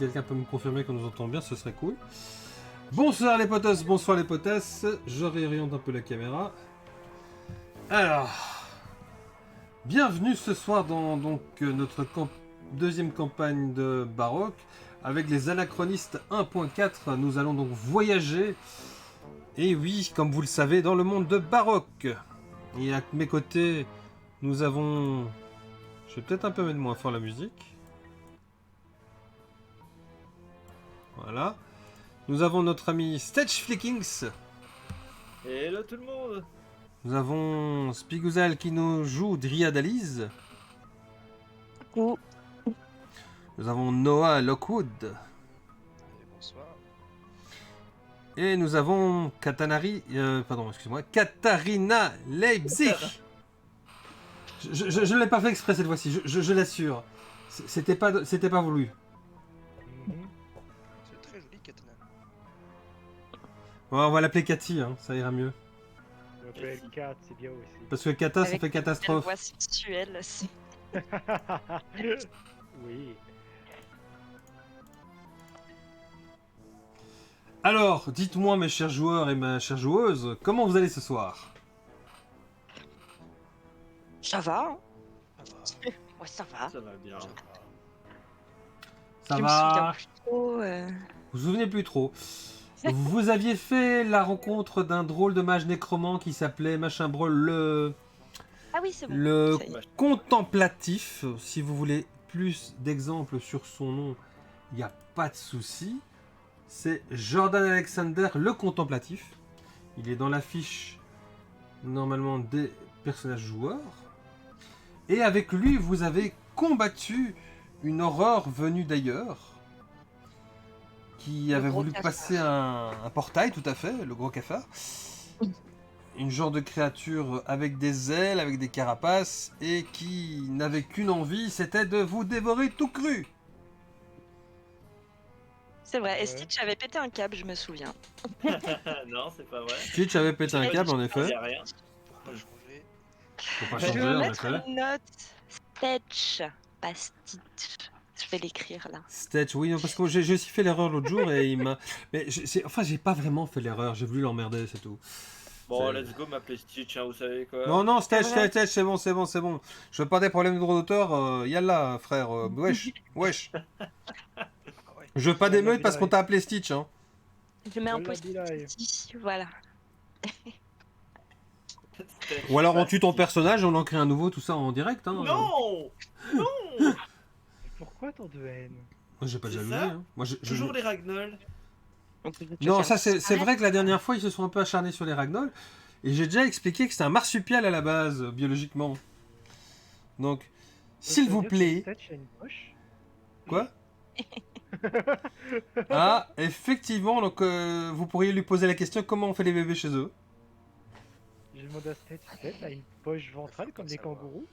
quelqu'un peut me confirmer qu'on nous entend bien, ce serait cool. Bonsoir les potos, bonsoir les potesses. Je réoriente un peu la caméra. Alors, bienvenue ce soir dans notre deuxième campagne de Baroque. Avec les anachronistes 1.4, nous allons donc voyager. Et oui, comme vous le savez, dans le monde de Baroque. Et à mes côtés, nous avons... Je vais peut-être un peu mettre moins fort la musique. Voilà. Nous avons notre ami Stage Flickings. Hello tout le monde. Nous avons Spiguzal qui nous joue Dryadalise. Coucou. Nous avons Noah Lockwood. Et bonsoir. Et nous avons Katharina Leipzig. Je ne l'ai pas fait exprès cette fois-ci, je l'assure. C'était pas voulu. C'est très joli, Katana. Ouais, on va l'appeler Cathy, hein, ça ira mieux. On l'appelle Kat, c'est bien aussi. Parce que Kata, ça Avec fait une catastrophe. voix sensuelle aussi. Oui. Alors, dites-moi mes chers joueurs et ma chère joueuse, comment vous allez ce soir? Ça va, hein? Ça va. Ouais, ça va. Ça va bien. Ça va. Ça Je me souviens va? plus trop, Vous vous souvenez plus trop. Vous aviez fait la rencontre d'un drôle de mage nécromant qui s'appelait Machin Brol, Ah oui, c'est bon. le Ça y est. contemplatif. Si vous voulez plus d'exemples sur son nom, il n'y a pas de souci. C'est Jordan Alexander le contemplatif. Il est dans la fiche normalement des personnages joueurs. Et avec lui, vous avez combattu une horreur venue d'ailleurs, qui Le avait gros voulu cafard. passer un portail, tout à fait, le gros cafard. Une genre de créature avec des ailes, avec des carapaces, et qui n'avait qu'une envie, c'était de vous dévorer tout cru. C'est vrai. Et Ouais. Stitch avait pété un câble, je me souviens. Non, c'est pas vrai. Stitch avait pété un câble, en Il effet. y a rien. Pour pas changer. Faut pas Je changer, vais en mettre effet. une note. Stitch, pas Stitch. Je vais l'écrire là. Stitch, oui, non, parce que j'ai aussi fait l'erreur l'autre jour, et il m'a... Mais j'ai pas vraiment fait l'erreur, j'ai voulu l'emmerder, c'est tout. Bon, C'est- let's go, m'appeler Stitch, hein, vous savez quoi. Non, non, Stitch, C'est vrai. Stitch, c'est bon, c'est bon, c'est bon. Je veux pas des problèmes de droit d'auteur, yallah, frère, wesh, wesh. Ah ouais. Je veux pas d'émeute parce qu'on t'a appelé Stitch, hein. Je mets un Voilà, post Bilal. ici. Voilà. Stitch, Ou alors on pas tue ton Stitch. personnage, on en crée un nouveau, tout ça en direct, hein. Non. Non. Mais pourquoi tant de haine? Moi, j'ai pas de C'est jalousie, ça hein. Moi, Toujours les Ragnols. On peut te Non, faire ça c'est disparaître. vrai que la dernière fois ils se sont un peu acharnés sur les ragnols. Et j'ai déjà expliqué que c'était un marsupial à la base, biologiquement. Donc, s'il Ça veut vous dire que plaît... Stitch a une poche? Quoi? Ah, effectivement, donc vous pourriez lui poser la question comment on fait les bébés chez eux. J'ai demandé à Stitch a une poche ventrale comme les kangourous.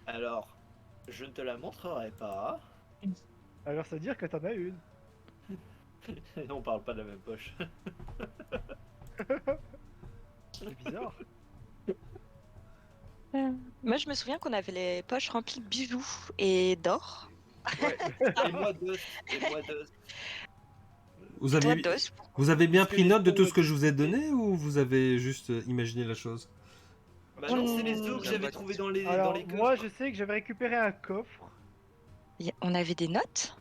Alors, je ne te la montrerai pas. Alors ça veut dire que t'en as une. On parle pas de la même poche. C'est bizarre. Moi, je me souviens qu'on avait les poches remplies de bijoux et d'or. Ouais. Et moi deux. Et moi deux. Vous Toi, avez, d'os. vous avez bien Parce que pris les note de tout pauvres ce que je vous ai donné ou vous avez juste imaginé la chose? Bah non, c'est les os que Mmh. j'avais trouvés dans les Alors coffres. moi je sais que j'avais récupéré un coffre. On avait des notes.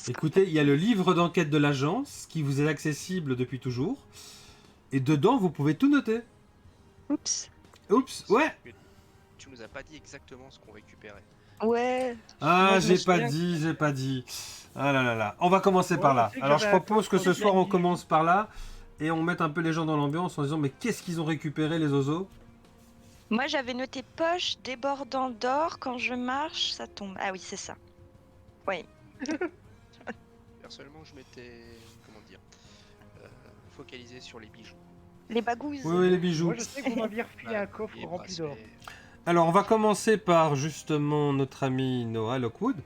Écoutez, il y a le livre d'enquête de l'agence qui vous est accessible depuis toujours. Et dedans, vous pouvez tout noter. Oups. Oups, ouais. Tu nous as pas dit exactement ce qu'on récupérait. Ouais. Ah, Moi, je me j'ai pas souviens. dit, j'ai pas dit. Ah là là là. On va commencer Ouais, par je là. sais que Alors je j'avais un propose que coffre ce avec soir plein on de commence par là et on mette un peu les gens dans l'ambiance en disant mais qu'est-ce qu'ils ont récupéré les oiseaux? Moi, j'avais noté poche débordant d'or. Quand je marche, ça tombe. Ah oui, c'est ça. Personnellement, je m'étais, comment dire, focalisé sur les bijoux. Les bagouses. Oui, oui, les bijoux. Moi je sais que vous m'aviez refilé un coffre Les rempli d'or. bracelets. Alors on va commencer par justement notre ami Noah Lockwood.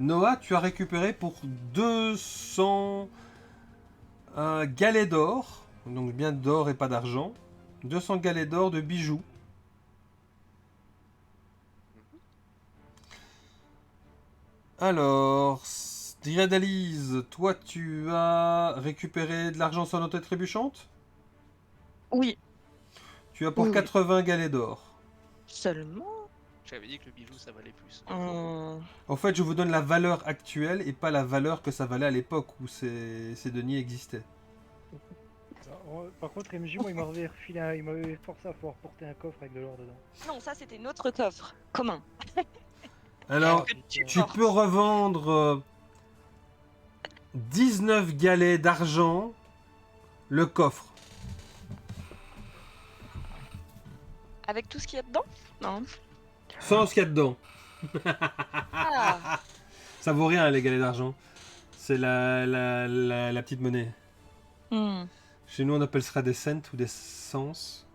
Noah, tu as récupéré pour 200 galets d'or, donc bien d'or et pas d'argent. 200 galets d'or de bijoux. Alors, Dryadalise, toi tu as récupéré de l'argent sur notre trébuchante? Oui, Tu as pour Oui, oui. 80 galets d'or. seulement. J'avais dit que le bijou ça valait plus. En fait, je vous donne la valeur actuelle et pas la valeur que ça valait à l'époque où ces deniers existaient. Par contre, MJ, moi, il m'avait forcé à pouvoir porter un coffre avec de l'or dedans. Non, ça c'était notre coffre commun. Alors, Que tu tu portes. peux revendre 19 galets d'argent le coffre. Avec tout ce qu'il y a dedans? Non. Sans ce qu'il y a dedans. Ah, Ça vaut rien les galets d'argent. C'est la petite monnaie. hmm. Chez nous, on appelle ça des cents ou des sens.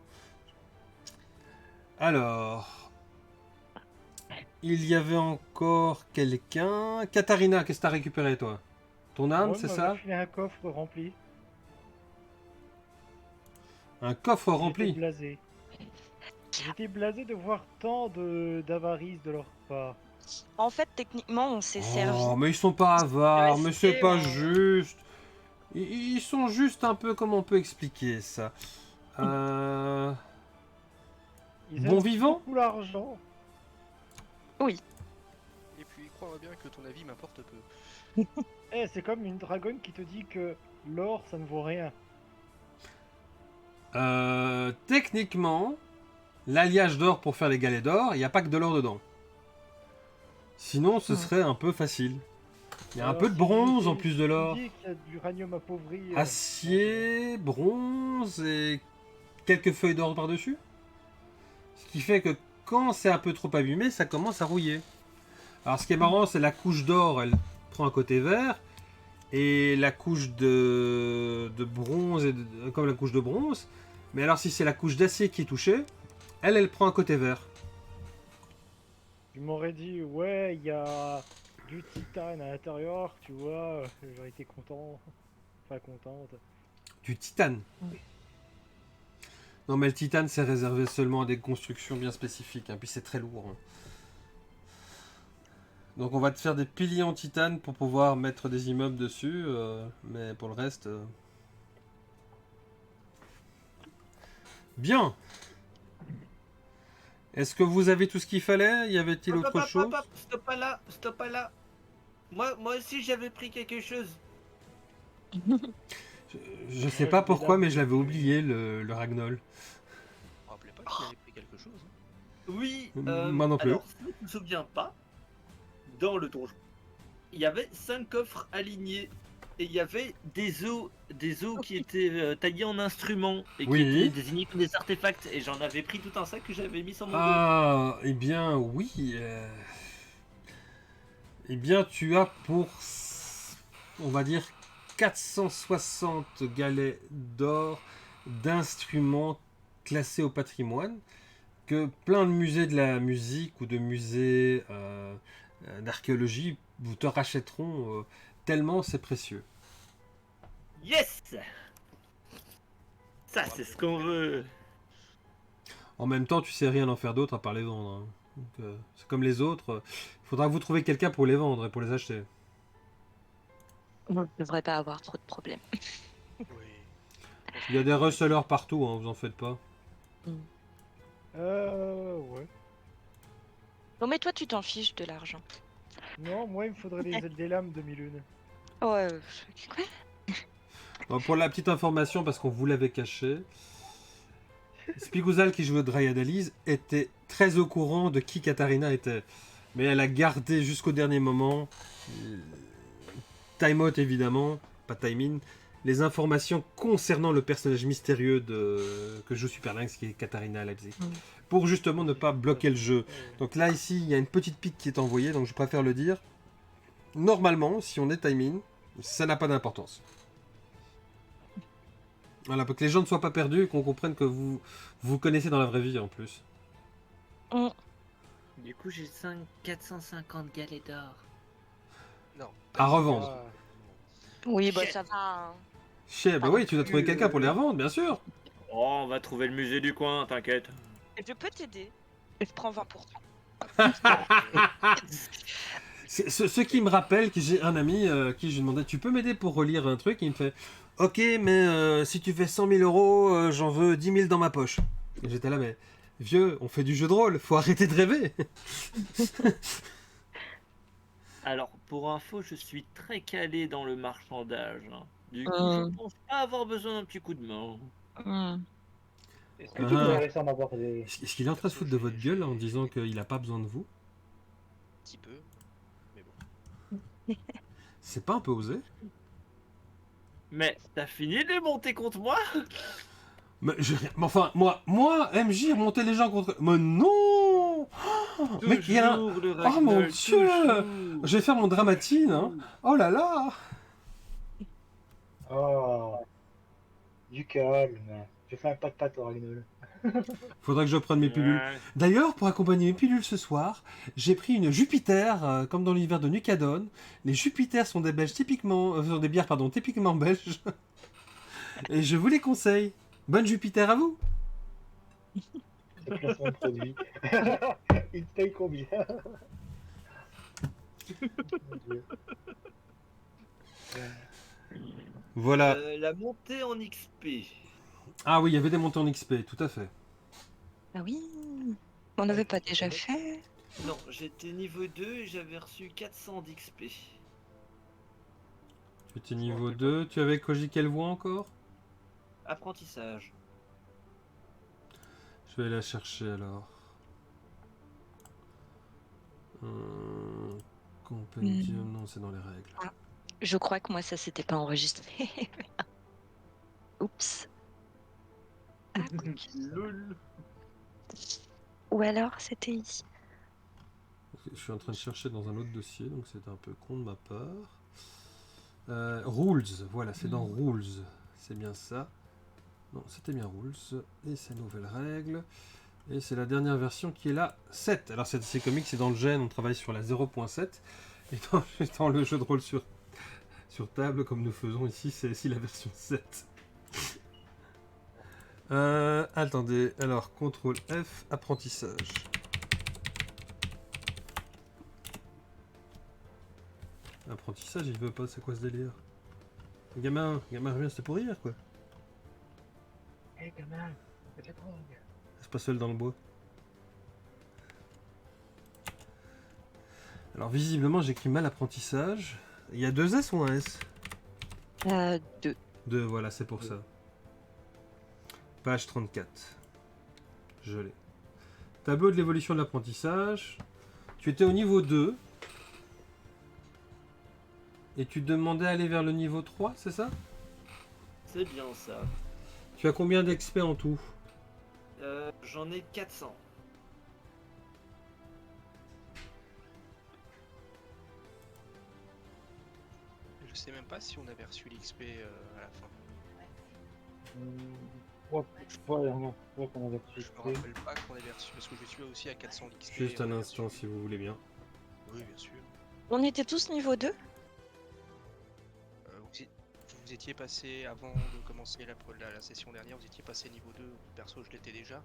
Alors, il y avait encore quelqu'un. Katharina, qu'est-ce que t'as récupéré, toi? Ton âme, Moi, c'est il ça? m'avait filé un coffre rempli. Un coffre J'étais rempli. blasé. J'étais blasé de voir tant d'avarice de leur part. En fait, techniquement, on s'est servi. Oh, mais ils sont pas avares, mais c'est Restez, pas mais- juste. Ils sont juste un peu, comment on peut expliquer ça? Ils Bon aiment vivant? beaucoup l'argent. Et puis crois bien que ton avis m'importe peu. Eh, c'est comme une dragonne qui te dit que l'or, ça ne vaut rien. Techniquement, l'alliage d'or pour faire les galets d'or, il n'y a pas que de l'or dedans. Sinon, ce Hmm. serait un peu facile. Il y a un Alors, peu de si bronze tu en dis- plus de tu l'or. dis qu'il y a de l'uranium appauvri. Acier, bronze et quelques feuilles d'or par-dessus. Ce qui fait que quand c'est un peu trop abîmé, ça commence à rouiller. Alors ce qui est marrant, c'est la couche d'or, elle prend un côté vert. Et la couche de bronze, comme la couche de bronze. Mais alors si c'est la couche d'acier qui est touchée, elle prend un côté vert. Tu m'aurais dit, ouais, il y a du titane à l'intérieur, tu vois. J'aurais été content. Enfin, contente. Du titane. Oui. Non mais le titane c'est réservé seulement à des constructions bien spécifiques, hein, puis c'est très lourd. Hein. Donc on va te faire des piliers en titane pour pouvoir mettre des immeubles dessus, mais pour le reste... Bien. Est-ce que vous avez tout ce qu'il fallait? Y avait-il Hop, autre hop, hop, chose? hop, hop, stop pas là, stop pas là. Moi aussi j'avais pris quelque chose. Je sais pas pourquoi, mais je l'avais oublié, le Ragnol. Je me rappelais pas qu'il avait pris quelque chose. Hein. Oui, Moi non plus. alors, si tu ne te souviens pas, dans le donjon, il y avait 5 coffres alignés et il y avait des os qui étaient taillés en instruments et Oui. qui étaient désignés comme des artefacts. Et j'en avais pris tout un sac que j'avais mis sur mon dos. Ah, eh bien, oui. Eh bien, tu as pour, on va dire, 460 galets d'or d'instruments classés au patrimoine que plein de musées de la musique ou de musées d'archéologie vous te rachèteront tellement c'est précieux. Yes! Ça, c'est ce qu'on veut. En même temps, tu sais rien en faire d'autre à part les vendre. Hein. Donc, c'est comme les autres. Il faudra que vous trouviez quelqu'un pour les vendre et pour les acheter. On ne devrait pas avoir trop de problèmes. Oui. Il y a des receleurs partout, hein, vous en faites pas. Ouais. Bon, mais toi, tu t'en fiches de l'argent. Non, moi, il me faudrait des lames de 1001. Ouais, quoi? Bon, pour la petite information, parce qu'on vous l'avait caché, Spiguzal qui jouait Dryadalise était très au courant de qui Katharina était. Mais elle a gardé jusqu'au dernier moment, time out évidemment, pas timing, les informations concernant le personnage mystérieux que joue Super Lynx, qui est Katharina Leipzig. Pour justement ne pas bloquer le jeu. Donc là, ici, il y a une petite pique qui est envoyée, donc je préfère le dire. Normalement, si on est timing, ça n'a pas d'importance. Voilà, pour que les gens ne soient pas perdus et qu'on comprenne que vous connaissez dans la vraie vie en plus. Du coup, j'ai 450 galets d'or. Non. À revendre. Ah, Oui, bah ça va. Hein. Chef, bah oui, tu dois trouver quelqu'un pour les revendre, bien sûr. Oh, on va trouver le musée du coin, t'inquiète. Je peux t'aider. Je prends 20%. Ce qui me rappelle que j'ai un ami qui je lui demandais tu peux m'aider pour relire un truc et il me fait ok mais si tu fais 100 000 euros j'en veux 10 000 dans ma poche. Et j'étais là mais vieux on fait du jeu de rôle faut arrêter de rêver. Alors, pour info, je suis très calé dans le marchandage, hein. Du coup, je pense pas avoir besoin d'un petit coup de main. Est-ce que tu Ah. pourrais laisser en avoir des... Est-ce qu'il est en train de se foutre de votre gueule en disant qu'il a pas besoin de vous? Un petit peu. Mais bon. C'est pas un peu osé? Mais t'as fini de les monter contre moi? Mais enfin moi MJ remonter les gens contre. Mais non! Mais il y a un... Toujours le Oh Ragnar, mon dieu! toujours. Je vais faire mon dramatine, hein. Oh là là! Oh, du calme. Je fais un pat-pat au Ragnol. Faudrait que je prenne mes pilules. Ouais. D'ailleurs, pour accompagner mes pilules ce soir, j'ai pris une Jupiter, comme dans l'hiver de Nucadon. Les Jupiter sont des belges typiquement, sont des bières pardon, typiquement belges. Et je vous les conseille. Bonne Jupiter à vous. C'est placement de produit. Il te paye combien? Mon Dieu. Voilà. La montée en XP. Ah oui, il y avait des montées en XP, tout à fait. Ah oui. On n'avait pas déjà fait. Non, j'étais niveau 2 et j'avais reçu 400 d'XP. Tu étais niveau 2. Tu avais Koji quelle voix encore? Apprentissage. Je vais la chercher alors. Compendium, non, c'est dans les règles. Je crois que moi ça s'était pas enregistré. Oups. Ah, quoique. Lol. Ou alors c'était ici. Je suis en train de chercher dans un autre dossier, donc c'est un peu con de ma part. Rules, voilà, c'est dans Rules. C'est bien ça. Non, c'était bien Rules. Et c'est nouvelles règles. Et c'est la dernière version qui est la 7. Alors c'est comique, c'est dans le gène, on travaille sur la 0.7. Et dans le jeu de rôle sur table, comme nous faisons ici, c'est ici la version 7. Attendez, alors, CTRL F, apprentissage. Apprentissage, il veut pas, c'est quoi ce délire? Gamin, reviens, c'était pour rire, quoi. Hé, gamin, fais de la drogue. C'est pas seul dans le bois. Alors, visiblement, j'écris mal apprentissage. Il y a 2 S ou un S? 2. 2, voilà, c'est pour ça. Page 34. Je l'ai. Tableau de l'évolution de l'apprentissage. Tu étais au niveau 2. Et tu demandais d'aller vers le niveau 3, c'est ça? C'est bien ça. Tu as combien d'XP en tout? J'en ai 400. Je sais même pas si on avait reçu l'XP à la fin. Je crois la dernière fois qu'on avait reçu. Je me rappelle pas qu'on avait reçu parce que je suis aussi à 400 d'XP. Juste et on un avait instant, reçu- si vous voulez bien. Oui, bien sûr. On était tous niveau 2. Vous étiez passé avant de commencer la session dernière, vous étiez passé niveau 2. Perso, je l'étais déjà.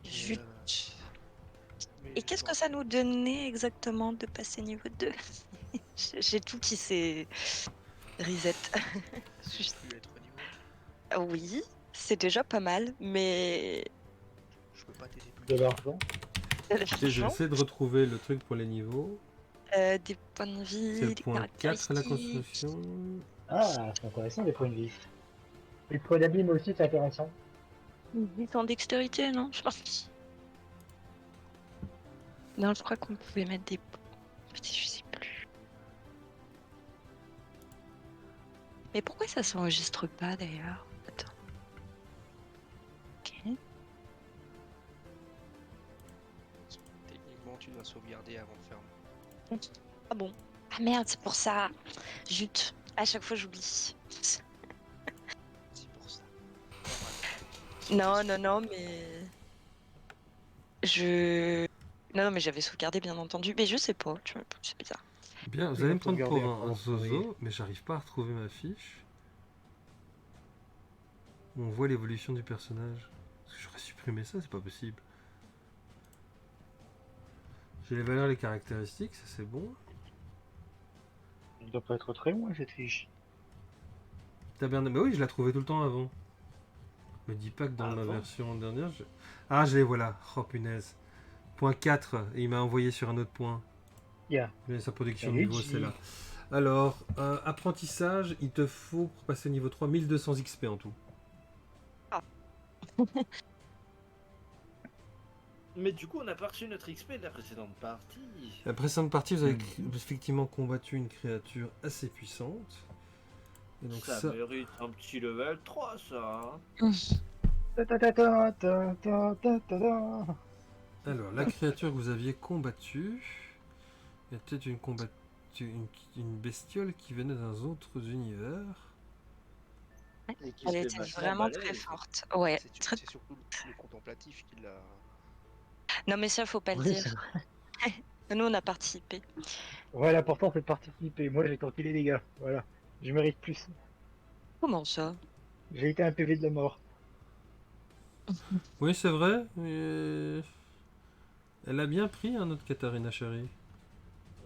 Zut. Mais Et qu'est-ce que ça nous donnait exactement de passer niveau 2? J'ai tout qui s'est reset. Je peux plus être niveau. Oui, c'est déjà pas mal, mais Je peux pas t'aider De plus. l'argent. Ok, je vais essayer de retrouver le truc pour les niveaux. des points de vie, C'est le des point 4 à la caractéristiques. construction. Ah, c'est intéressant les points de vie. Et le point d'abîme aussi, c'est intéressant. 10 en dextérité, non? Je pense. Non, je crois qu'on pouvait mettre des... Je sais plus. Mais pourquoi ça s'enregistre pas d'ailleurs? Attends. Ok. Techniquement, tu dois sauvegarder avant de faire. Ah bon? Ah merde, c'est pour ça. Zut. À chaque fois, j'oublie. C'est pour ça. Non, mais... Non, mais j'avais sauvegardé, bien entendu. Mais je sais pas, tu vois, c'est bizarre. Bien, vous Il allez va me prendre pour sauvegarder un après, zozo, mais j'arrive pas à retrouver ma fiche. Où on voit l'évolution du personnage. Parce que j'aurais supprimé ça, c'est pas possible. J'ai les valeurs et les caractéristiques, ça c'est bon. Il doit pas être très loin cette fiche. T'as bien... Bah oui, je la trouvais tout le temps avant. Me dis pas que dans Ah ma bon version dernière... Ah, je les voilà. Oh punaise. Point 4, et il m'a envoyé sur un autre point. Yeah. Mais sa production de Salut, niveau, G. c'est là. Alors, apprentissage, il te faut, pour passer au niveau 3, 1200 XP en tout. Mais du coup, on a pas reçu notre XP de la précédente partie. La précédente partie, vous avez effectivement combattu une créature assez puissante. Et donc ça ça... mérite un petit level 3, ça. Hein. Ta ta ta ta ta ta ta ta ta. Alors, la créature que vous aviez combattue, il y a peut-être une bestiole qui venait d'un autre univers. Et qui Elle était était vachement vraiment balèze. très forte. Ouais, C'est très... c'est surtout le contemplatif qui l'a. Non mais ça faut pas le Oui, dire. c'est vrai. Nous on a participé. Ouais, l'important c'est de participer. Moi j'ai tenté les dégâts. Voilà. Je mérite plus. Comment ça? J'ai été un PV de la mort. Oui, c'est vrai. Elle a bien pris, notre Katharina Chérie.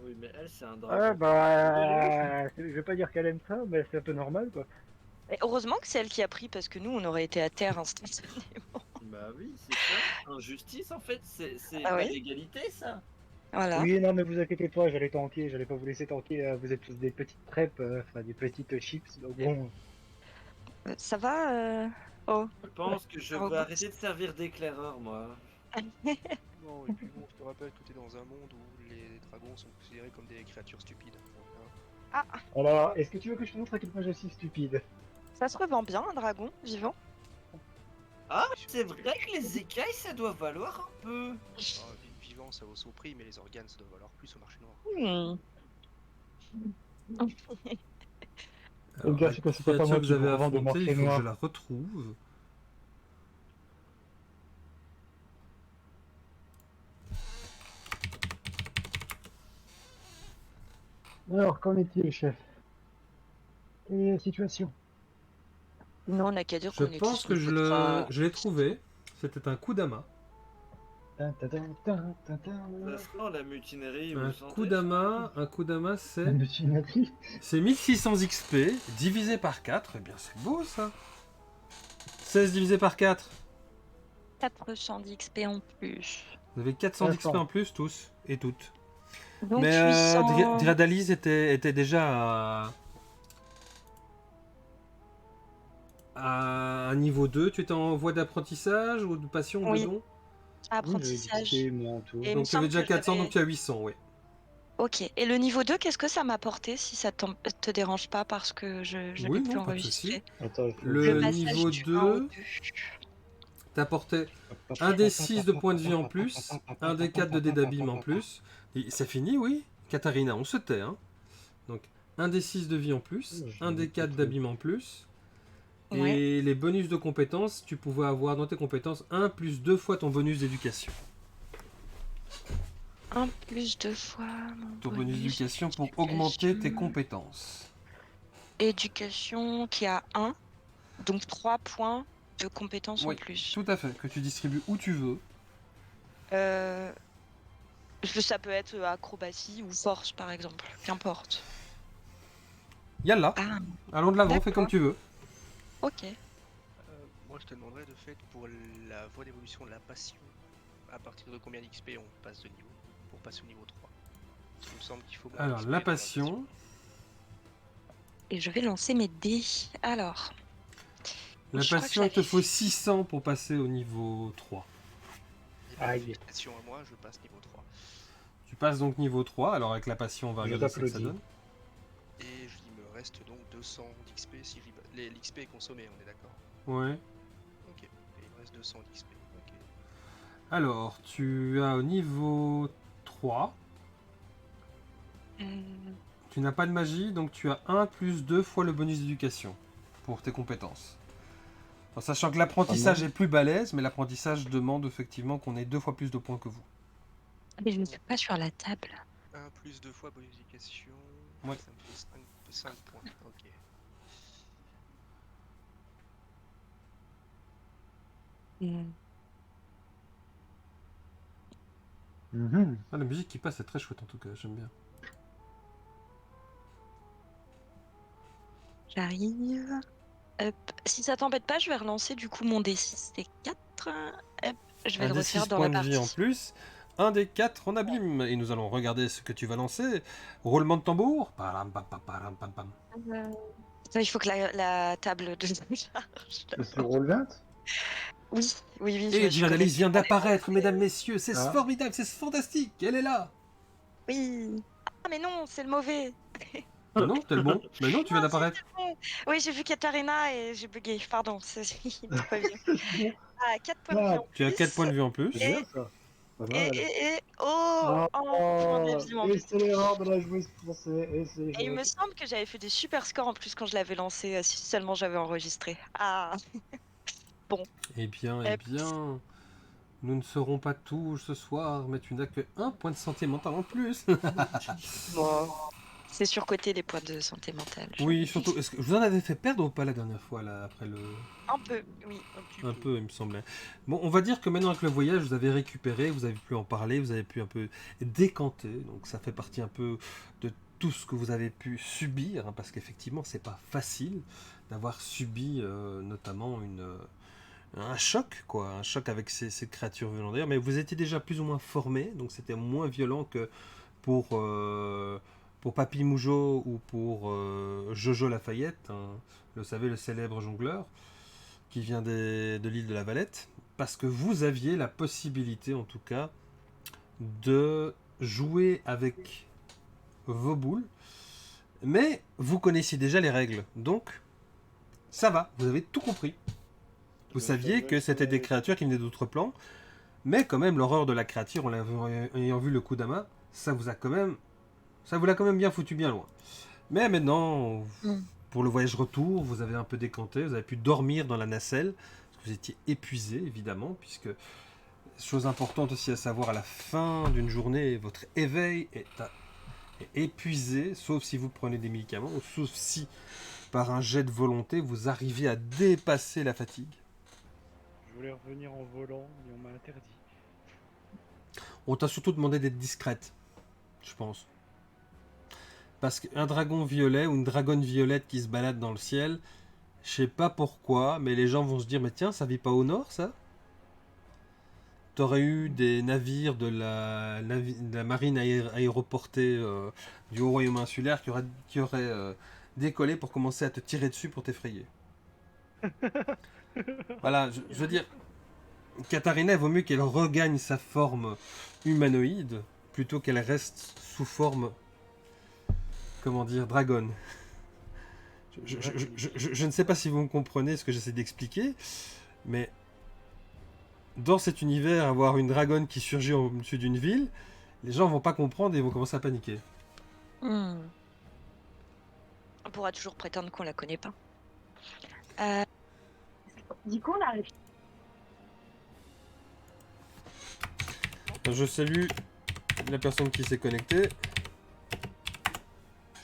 Oui, mais elle, c'est un Ah dragon. bah. Je vais pas dire qu'elle aime ça, mais c'est un peu normal quoi. Et heureusement que c'est elle qui a pris parce que nous on aurait été à terre instantanément. Bah oui, c'est ça. Injustice, en fait. C'est Ah pas oui l'égalité, ça. Voilà. Oui, non, mais vous inquiétez pas, j'allais tanker, j'allais pas vous laisser tanker. Vous êtes tous des petites crêpes, enfin des petites chips. Donc bon. Ça va Oh. Je pense que je vais arrêter de servir d'éclaireur, moi. Non, et puis bon, je te rappelle que t'es dans un monde où les dragons sont considérés comme des créatures stupides. Donc, hein. Alors, est-ce que tu veux que je te montre à quel point je suis stupide? Ça se revend bien un dragon vivant? Ah, c'est vrai que les écailles, ça doit valoir un peu. Ah, vivant, ça vaut son prix, mais les organes, ça doit valoir plus au marché noir. Alors, gars, la c'est que c'est pas créature moi que qui vous avez vous revends de affrontée, il marché faut que noir. je la retrouve. Alors, qu'en est-il, chef? Quelle est la situation? Non, on n'a qu'à dire Je qu'on est pense tous que niveau 3. je l'ai trouvé. C'était un Kudama. Tin, tin, tin, tin, tin, tin. Ça sent la mutinerie, vous Un le sentez, Kudama, c'est... Une mutinerie. C'est 1600 XP divisé par 4. Eh bien, c'est beau, ça. 16 divisé par 4. 400 d'XP en plus. Vous avez 400 d'XP 500. en plus, tous et toutes. Donc Mais 800... Dryadalise était déjà à un niveau 2. Tu étais en voie d'apprentissage ou de passion ou Oui. de don? apprentissage. Oui, moi en tout. Et il me Donc tu avais semble déjà que 400, j'avais- donc tu as 800, oui. Ok. Et le niveau 2, qu'est-ce que ça m'a apporté si ça te dérange pas parce que je Oui, n'ai plus non, pas de souci. enregistré? Attends, il faut Le passage niveau du 1 au 2 2. t'apportait un des 6 de points de vie en plus, un des 4 de dés d'abîme en plus. Et c'est fini, oui. Katharina, on se tait. Hein. Donc, un des 6 de vie en plus, un des 4 d'abîme en plus. Ouais. Et les bonus de compétences, tu pouvais avoir dans tes compétences 1 plus 2 fois ton bonus d'éducation. 1 plus 2 fois mon Ton bonus d'éducation pour d'éducation. augmenter tes compétences. Éducation qui a 1, donc 3 points de compétences Oui, en plus. tout à fait. Que tu distribues où tu veux. Ça peut être acrobatie ou force par exemple, qu'importe. Yalla, Ah, allons de l'avant, fais comme d'accord. tu veux. ok. Moi, je te demanderais de fait pour la voie d'évolution de la passion, à partir de combien d'XP on passe de niveau pour passer au niveau 3. Parce qu'il me semble qu'il faut moins Alors, d'XP la pour passion. Et je vais lancer mes dés. Alors. La Je crois que passion, il te j'avais- faut 600 pour passer au niveau 3. Et ben, Aïe. félicitations à moi, je passe niveau 3. Tu passes donc niveau 3, alors avec la passion, on va Je regarder ce que ça t'applaudis. donne. Et il me reste donc 200 d'XP si l'XP est consommé, on est d'accord. Ouais. Ok, et il me reste 200 d'XP. Ok. Alors, tu as au niveau 3, Hmm, tu n'as pas de magie, donc tu as 1 plus 2 fois le bonus d'éducation pour tes compétences. En sachant que l'apprentissage est plus balèze, mais l'apprentissage demande effectivement qu'on ait 2 fois plus de points que vous. Mais je ne suis pas sur la table. 1 plus 2 fois bonus d'éducation, Ouais. ça me fait 5 points. Ok. Hmm. Mhm. Ah, la musique qui passe est très chouette en tout cas, j'aime bien. J'arrive. Hop. Si ça t'embête pas, je vais relancer du coup mon D6 D4. Hop. Je vais Un le des refaire 6 dans points la de vie en partie. plus, un des 4 en abîme. Et nous allons regarder ce que tu vas lancer. Roulement de tambour. Param, pam, pam, param, pam, pam. Ça, il faut que la table de charge. C'est sur Roll20? Oui, oui, oui, je me Et suis Diane Alice connectée vient pour les d'apparaître, lancer. mesdames, messieurs. C'est Ah. formidable, c'est fantastique. Elle est là. Oui. Ah, mais non, c'est le mauvais. Mais non, t'es le bon. Mais non, tu viens Non, si, d'apparaître. c'est le bon. Oui, j'ai vu Katarina et j'ai bugué. Pardon, il était pas bien. Bon. Ah, 4 points de vie Ah, en Tu as 4 plus. points de vue en c'est plus. Et, bien ça. Pas mal. oh, Ah, un point de vie en et plus. c'est l'erreur de la joueuse française. Et c'est Et il me semble que j'avais fait des super scores en plus quand je l'avais lancé, si seulement j'avais enregistré. Ah, bon. Eh bien, eh Hop. bien. Nous ne serons pas tous ce soir, mais tu n'as que 1 point de santé mentale en plus. Bon. C'est surcoté les points de santé mentale. Oui, surtout. Est-ce que je vous en avais fait perdre ou pas la dernière fois, là, après le. Un peu, oui. Un peu, il me semblait. Bon, on va dire que maintenant, avec le voyage, vous avez récupéré, vous avez pu en parler, vous avez pu un peu décanter. Donc, ça fait partie un peu de tout ce que vous avez pu subir, hein, parce qu'effectivement, c'est pas facile d'avoir subi notamment un choc, quoi. Un choc avec ces créatures venant d'ailleurs. Mais vous étiez déjà plus ou moins formé, donc c'était moins violent que pour Papy Moujo ou pour Jojo Lafayette, hein, vous savez, le célèbre jongleur qui vient de l'île de la Valette, parce que vous aviez la possibilité, en tout cas, de jouer avec vos boules, mais vous connaissiez déjà les règles, donc ça va, vous avez tout compris. Vous saviez que c'était des créatures qui venaient d'autres plans, mais quand même, l'horreur de la créature, ayant vu le Kudama, ça vous l'a quand même bien foutu bien loin. Mais maintenant, pour le voyage retour, vous avez un peu décanté, vous avez pu dormir dans la nacelle, parce que vous étiez épuisé, évidemment, puisque, chose importante aussi à savoir, à la fin d'une journée, votre éveil est épuisé, sauf si vous prenez des médicaments, ou sauf si, par un jet de volonté, vous arrivez à dépasser la fatigue. Je voulais revenir en volant, mais on m'a interdit. On t'a surtout demandé d'être discrète, je pense. Parce qu'un dragon violet ou une dragonne violette qui se balade dans le ciel, je sais pas pourquoi, mais les gens vont se dire, mais tiens, ça vit pas au nord, ça? T'aurais eu des navires de la marine aéroportée du Haut Royaume insulaire qui auraient décollé pour commencer à te tirer dessus pour t'effrayer. Voilà, je veux dire, Katarina, il vaut mieux qu'elle regagne sa forme humanoïde plutôt qu'elle reste sous forme, comment dire, dragonne. Je ne sais pas si vous me comprenez ce que j'essaie d'expliquer, mais dans cet univers, avoir une dragonne qui surgit au-dessus d'une ville, les gens vont pas comprendre et vont commencer à paniquer. On pourra toujours prétendre qu'on la connaît pas. Du coup, on arrive. Je salue la personne qui s'est connectée.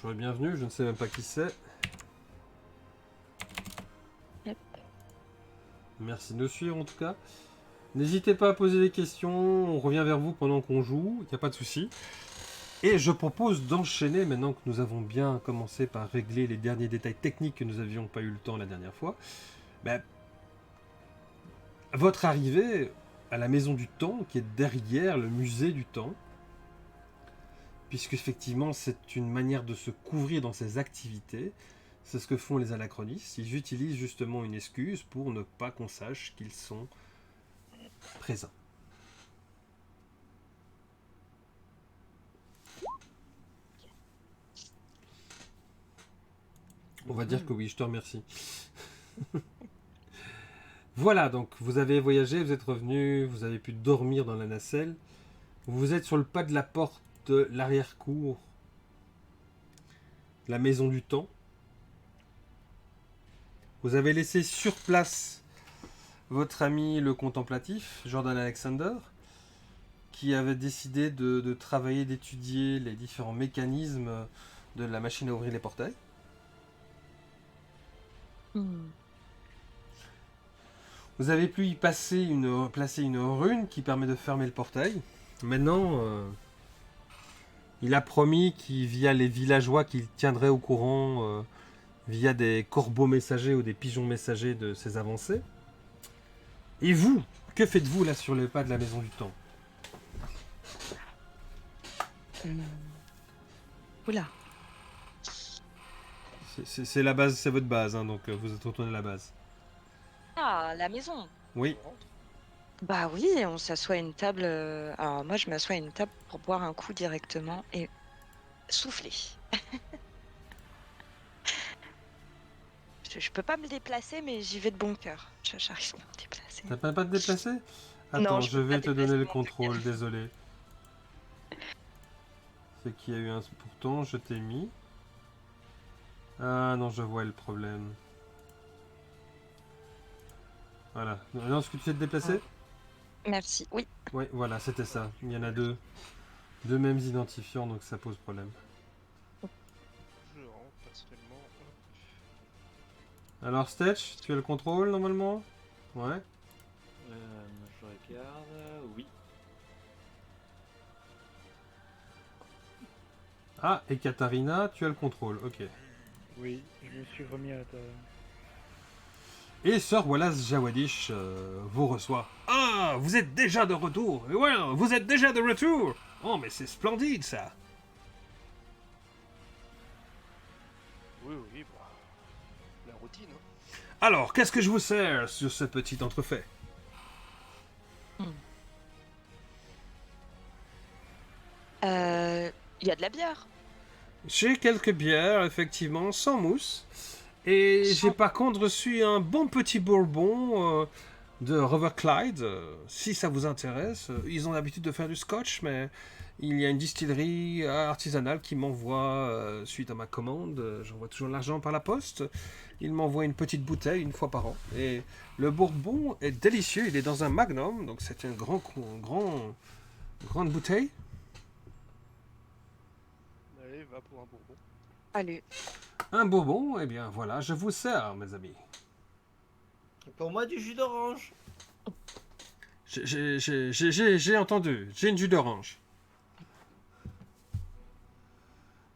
Soyez bienvenue, je ne sais même pas qui c'est. Yep. Merci de nous suivre en tout cas. N'hésitez pas à poser des questions, on revient vers vous pendant qu'on joue, il n'y a pas de souci. Et je propose d'enchaîner maintenant que nous avons bien commencé par régler les derniers détails techniques que nous n'avions pas eu le temps la dernière fois. Ben, votre arrivée à la Maison du Temps, qui est derrière le musée du Temps, puisque effectivement c'est une manière de se couvrir dans ses activités. C'est ce que font les anachronistes. Ils utilisent justement une excuse pour ne pas qu'on sache qu'ils sont présents. On va dire que oui, je te remercie. Voilà, donc vous avez voyagé, vous êtes revenu, vous avez pu dormir dans la nacelle. Vous êtes sur le pas de la porte de l'arrière-cour, la Maison du Temps. Vous avez laissé sur place votre ami le contemplatif, Jordan Alexander, qui avait décidé de travailler, d'étudier les différents mécanismes de la machine à ouvrir les portails. Vous avez pu y placer une rune qui permet de fermer le portail, Maintenant, il a promis qu'il, via les villageois, qu'il tiendrait au courant via des corbeaux messagers ou des pigeons messagers de ses avancées. Et vous, que faites-vous là sur le pas de la Maison du Temps? Oula. C'est la base, c'est votre base, hein, donc vous êtes retourné à la base. Ah, la maison. Oui. On rentre. Bah oui, on s'assoit à une table. Alors moi, je m'assois à une table pour boire un coup directement et souffler. Je peux pas me déplacer, mais j'y vais de bon cœur. J'arrive pas à me déplacer. T'as pas te déplacer? Attends, Non, je je peux vais pas te déplacer donner le mon contrôle, désolé. C'est qu'il y a eu un... Pourtant, je t'ai mis... Ah non, je vois le problème. Voilà. Non, est-ce que tu sais te déplacer? Merci. Oui. Oui, voilà, c'était ça. Il y en a deux. Deux mêmes identifiants, donc ça pose problème. Je rentre personnellement. Alors, Stetch, tu as le contrôle, normalement? Ouais. Je regarde. Oui. Ah, et Katharina, tu as le contrôle, ok. Oui, je me suis remis à ta... Et Sir Wallace Jawadish vous reçoit. Ah, vous êtes déjà de retour. Ouais, vous êtes déjà de retour. Oh, mais c'est splendide, ça. Oui, oui, bah. La routine, hein. Alors, qu'est-ce que je vous sers sur ce petit entrefait? Il y a de la bière. J'ai quelques bières, effectivement, sans mousse. Et j'ai par contre reçu un bon petit bourbon de River Clyde, si ça vous intéresse. Ils ont l'habitude de faire du scotch, mais il y a une distillerie artisanale qui m'envoie, suite à ma commande, j'envoie toujours l'argent par la poste, il m'envoie une petite bouteille une fois par an. Et le bourbon est délicieux, il est dans un magnum, donc c'est une grande bouteille. Allez, va pour un bourbon. Allez. Un bourbon, eh bien voilà, je vous sers, mes amis. Pour moi, du jus d'orange. J'ai entendu, j'ai une jus d'orange.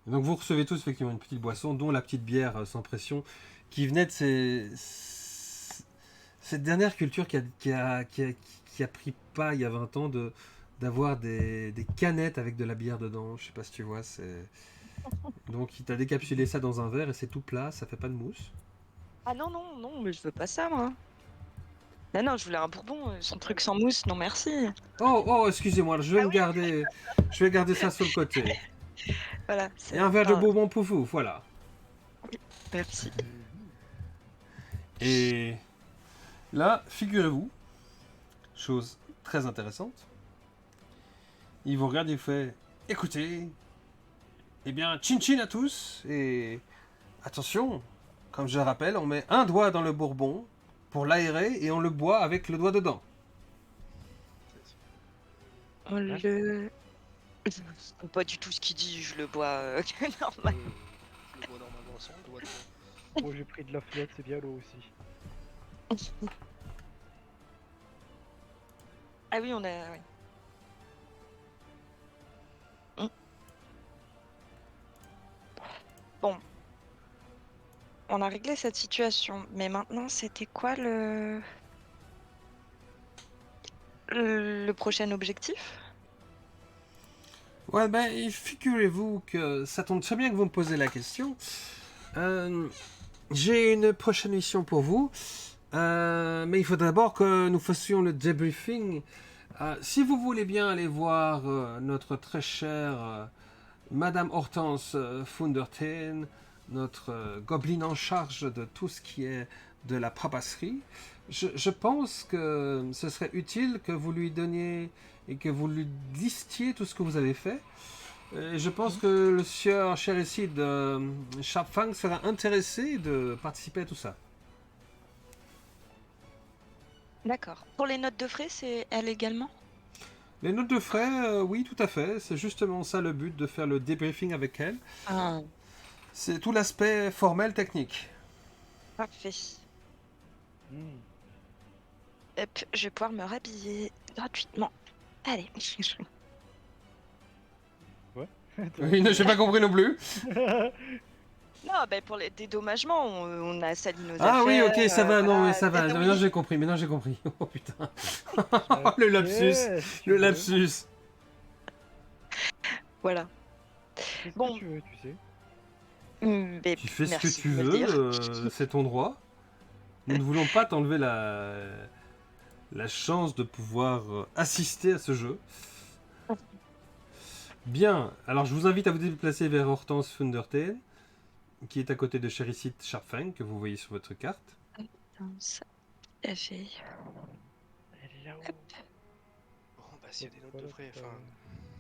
Donc vous recevez tous effectivement une petite boisson, dont la petite bière sans pression, qui venait de cette dernière culture qui a pris pas il y a 20 ans d'avoir des canettes avec de la bière dedans. Je sais pas si tu vois, c'est... Donc il t'a décapsulé ça dans un verre et c'est tout plat, ça fait pas de mousse. Ah non, non, non, mais je veux pas ça, moi. Non, non, je voulais un bourbon, son truc sans mousse, non merci. Oh, excusez-moi, je vais me garder, je vais garder ça sur le côté. Voilà. Et un verre de bourbon pour vous, voilà. Merci. Et là, figurez-vous, chose très intéressante, il vous regarde et il fait « Écoutez, eh bien, chin-chin à tous, et attention, comme je le rappelle, on met un doigt dans le bourbon pour l'aérer et on le boit avec le doigt dedans. On le... Pas du tout ce qu'il dit, je le bois normal. Je le vois normalement sans le doigt dedans. Oh, j'ai pris de la flotte, c'est bien l'eau aussi. Ah oui, on a... Oui. Bon. On a réglé cette situation, mais maintenant, c'était quoi le prochain objectif? Ouais, ben, figurez-vous que ça tombe très bien que vous me posez la question. J'ai une prochaine mission pour vous, mais il faut d'abord que nous fassions le debriefing. Si vous voulez bien aller voir notre très chère Madame Hortense Fundertain, notre gobelin en charge de tout ce qui est de la papasserie, je pense que ce serait utile que vous lui donniez et que vous lui listiez tout ce que vous avez fait. Et je pense que le sieur cher ici de Sharpfang sera intéressé de participer à tout ça. D'accord. Pour les notes de frais, c'est elle également? Les notes de frais, oui, tout à fait. C'est justement ça le but, de faire le debriefing avec elle. Ah, C'est tout l'aspect formel, technique. parfait. Hop, je vais pouvoir me rhabiller gratuitement. Allez. Oui, non, j'ai pas compris non plus. Non, ben pour les dédommagements, on a sali nos Ah affaires. oui, ok, ça va, non, mais ça va. peut-être Maintenant oui. j'ai compris, maintenant j'ai compris. Oh putain. Le lapsus, Ok, si tu le veux. lapsus. Voilà. Qu'est-ce Bon. que tu veux, tu sais. Ben, Tu fais ce que merci tu de me le veux, dire. c'est ton droit. Nous ne voulons pas t'enlever la chance de pouvoir assister à ce jeu. Bien, alors je vous invite à vous déplacer vers Hortense Thundertail, qui est à côté de Chericite Sharpfang, que vous voyez sur votre carte. Ça, tout à fait. Elle est là-haut. Bon, bah, s'il y a des notes de frais, enfin.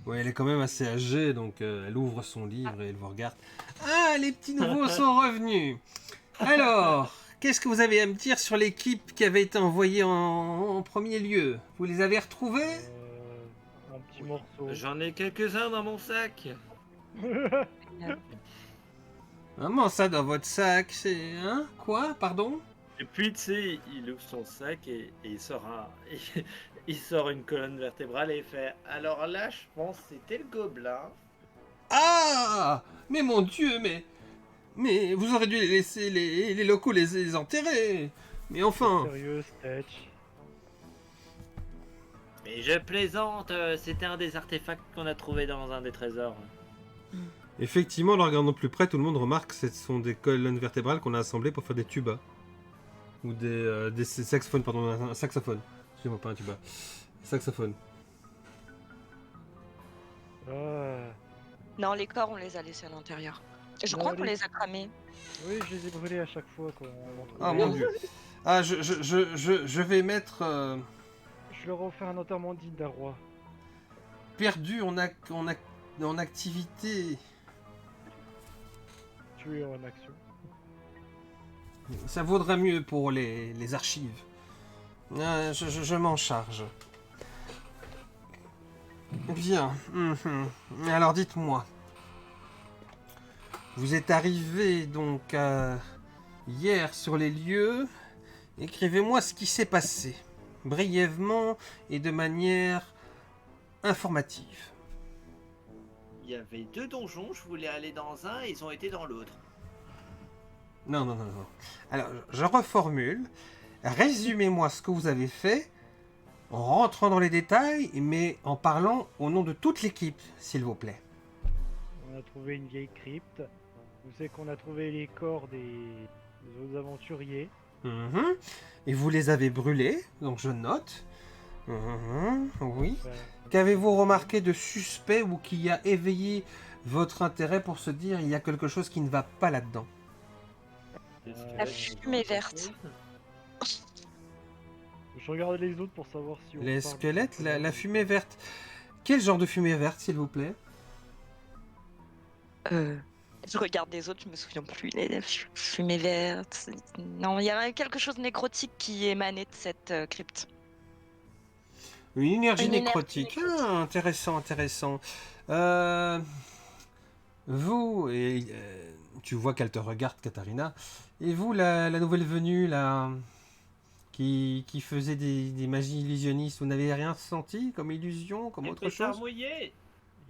Ouais, elle est quand même assez âgée, donc elle ouvre son livre et elle vous regarde. Ah, les petits nouveaux sont revenus. Alors, qu'est-ce que vous avez à me dire sur l'équipe qui avait été envoyée en premier lieu? Vous les avez retrouvés? Un petit morceau. J'en ai quelques-uns dans mon sac. Comment ça dans votre sac? C'est... Hein? Quoi? Pardon? Et puis, tu sais, il ouvre son sac et il sort il sort une colonne vertébrale et il fait. Alors là, je pense que c'était le gobelin. Ah! Mais mon Dieu, mais vous aurez dû les laisser les locaux les enterrer. Mais enfin... Sérieux, Stetch. Mais je plaisante, c'était un des artefacts qu'on a trouvé dans un des trésors. Effectivement, en le regardant de plus près, tout le monde remarque que ce sont des colonnes vertébrales qu'on a assemblées pour faire des tubas. Ou des saxophones, pardon, un saxophone. Excusez-moi, pas un tuba. Saxophone. Ah. Non, les corps, on les a laissés à l'intérieur. Je Non, crois qu'on les- les a cramés. Oui, je les ai brûlés à chaque fois quand on Ah trouvait. mon Dieu. Ah, je vais mettre Je leur ai offert un enterrement digne d'un roi. perdu en activité. Tué en action. Ça vaudrait mieux pour les archives. Ah, je m'en charge. Bien. Alors dites-moi. Vous êtes arrivé donc hier sur les lieux. Écrivez-moi ce qui s'est passé. Brièvement et de manière informative. Il y avait 2 donjons, je voulais aller dans un et ils ont été dans l'autre. Non. Alors, je reformule. Résumez-moi ce que vous avez fait en rentrant dans les détails, mais en parlant au nom de toute l'équipe, s'il vous plaît. On a trouvé une vieille crypte. Vous savez qu'on a trouvé les corps des autres aventuriers. Mhm. Et vous les avez brûlés, donc je note. Oui. Voilà. Qu'avez-vous remarqué de suspect ou qui a éveillé votre intérêt pour se dire il y a quelque chose qui ne va pas là-dedans? La fumée verte. Je regarde les autres pour savoir si on Les parle- squelettes, la fumée verte. Quel genre de fumée verte, s'il vous plaît? Je regarde les autres, je me souviens plus. La fumée verte. Non, il y a quelque chose de nécrotique qui émanait de cette crypte. Une énergie Une énergie nécrotique. nécrotique. Ah, intéressant. Vous, et tu vois qu'elle te regarde, Katharina. Et vous, la nouvelle venue, là, qui faisait des magies illusionnistes, vous n'avez rien senti comme illusion, comme autre chose? Mouillé.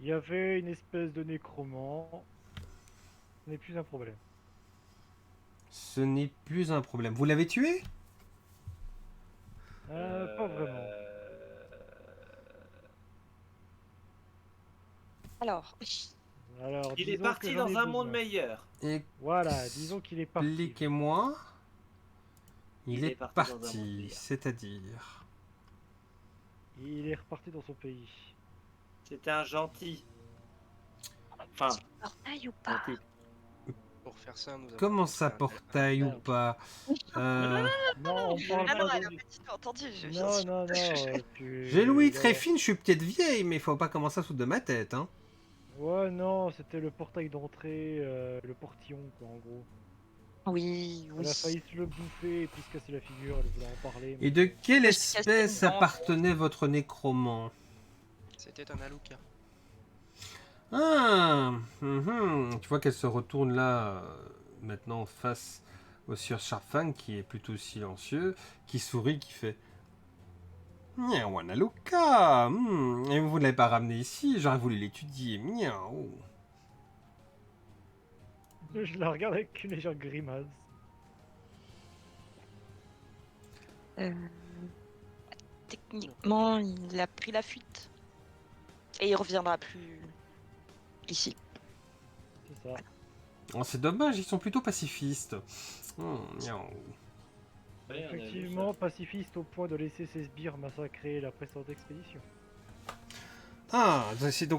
Il y avait une espèce de nécromant. Ce n'est plus un problème. Ce n'est plus un problème. Vous l'avez tué? Pas vraiment. Alors, Alors, Il est disons parti que j'en dans ai un monde besoin. meilleur. Voilà, disons qu'il est parti. Expliquez-moi. Il est dans un monde parti, meilleur. c'est-à-dire... Il est reparti dans son pays. C'était un gentil. Enfin, portail ou pas? gentil. Pour faire ça, nous avons Comment fait ça, un- portail ou pas? Non, on parle Ah non, pas elle a de... pas du tout entendu. Non, J'ai l'ouïe très fine, je suis peut-être vieille, mais faut pas commencer à se foutre de ma tête, hein. Ouais, non, c'était le portail d'entrée, le portillon, quoi, en gros. Oui. Elle a failli se le bouffer et puis se casser la figure, elle voulait en parler. Et de quelle Je suis espèce cassée dedans. appartenait votre nécromant? C'était un Aluka. Ah, tu vois qu'elle se retourne là, maintenant face au sieur Sharpfang, qui est plutôt silencieux, qui sourit, qui fait... Miaou, Analuka, et vous ne l'avez pas ramené ici, j'aurais voulu l'étudier, miaou. Je la regarde avec une légère grimace. Euh, Techniquement, il a pris la fuite. Et il reviendra plus ici. C'est ça. Oh, c'est dommage, ils sont plutôt pacifistes. Miaou. Ouais, on a vu Effectivement, pacifiste au point de laisser ses sbires massacrer la précédente expédition. C'est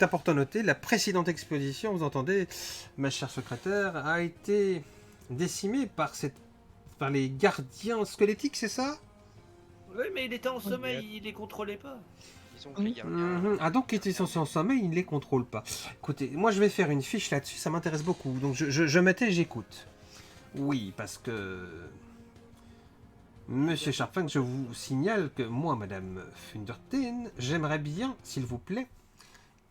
important à noter, la précédente expédition, vous entendez, ma chère secrétaire, a été décimée par les gardiens squelettiques, c'est ça? Oui, mais il était en sommeil, il les contrôlait pas. Disons que les gardiens. Ah, donc, ils étaient censés en sommeil, ils ne les contrôlent pas. Écoutez, moi je vais faire une fiche là-dessus, ça m'intéresse beaucoup. Donc je mettais, j'écoute. Oui, parce que... Monsieur Sharpfang, je vous signale que moi, Madame Funderten, j'aimerais bien, s'il vous plaît,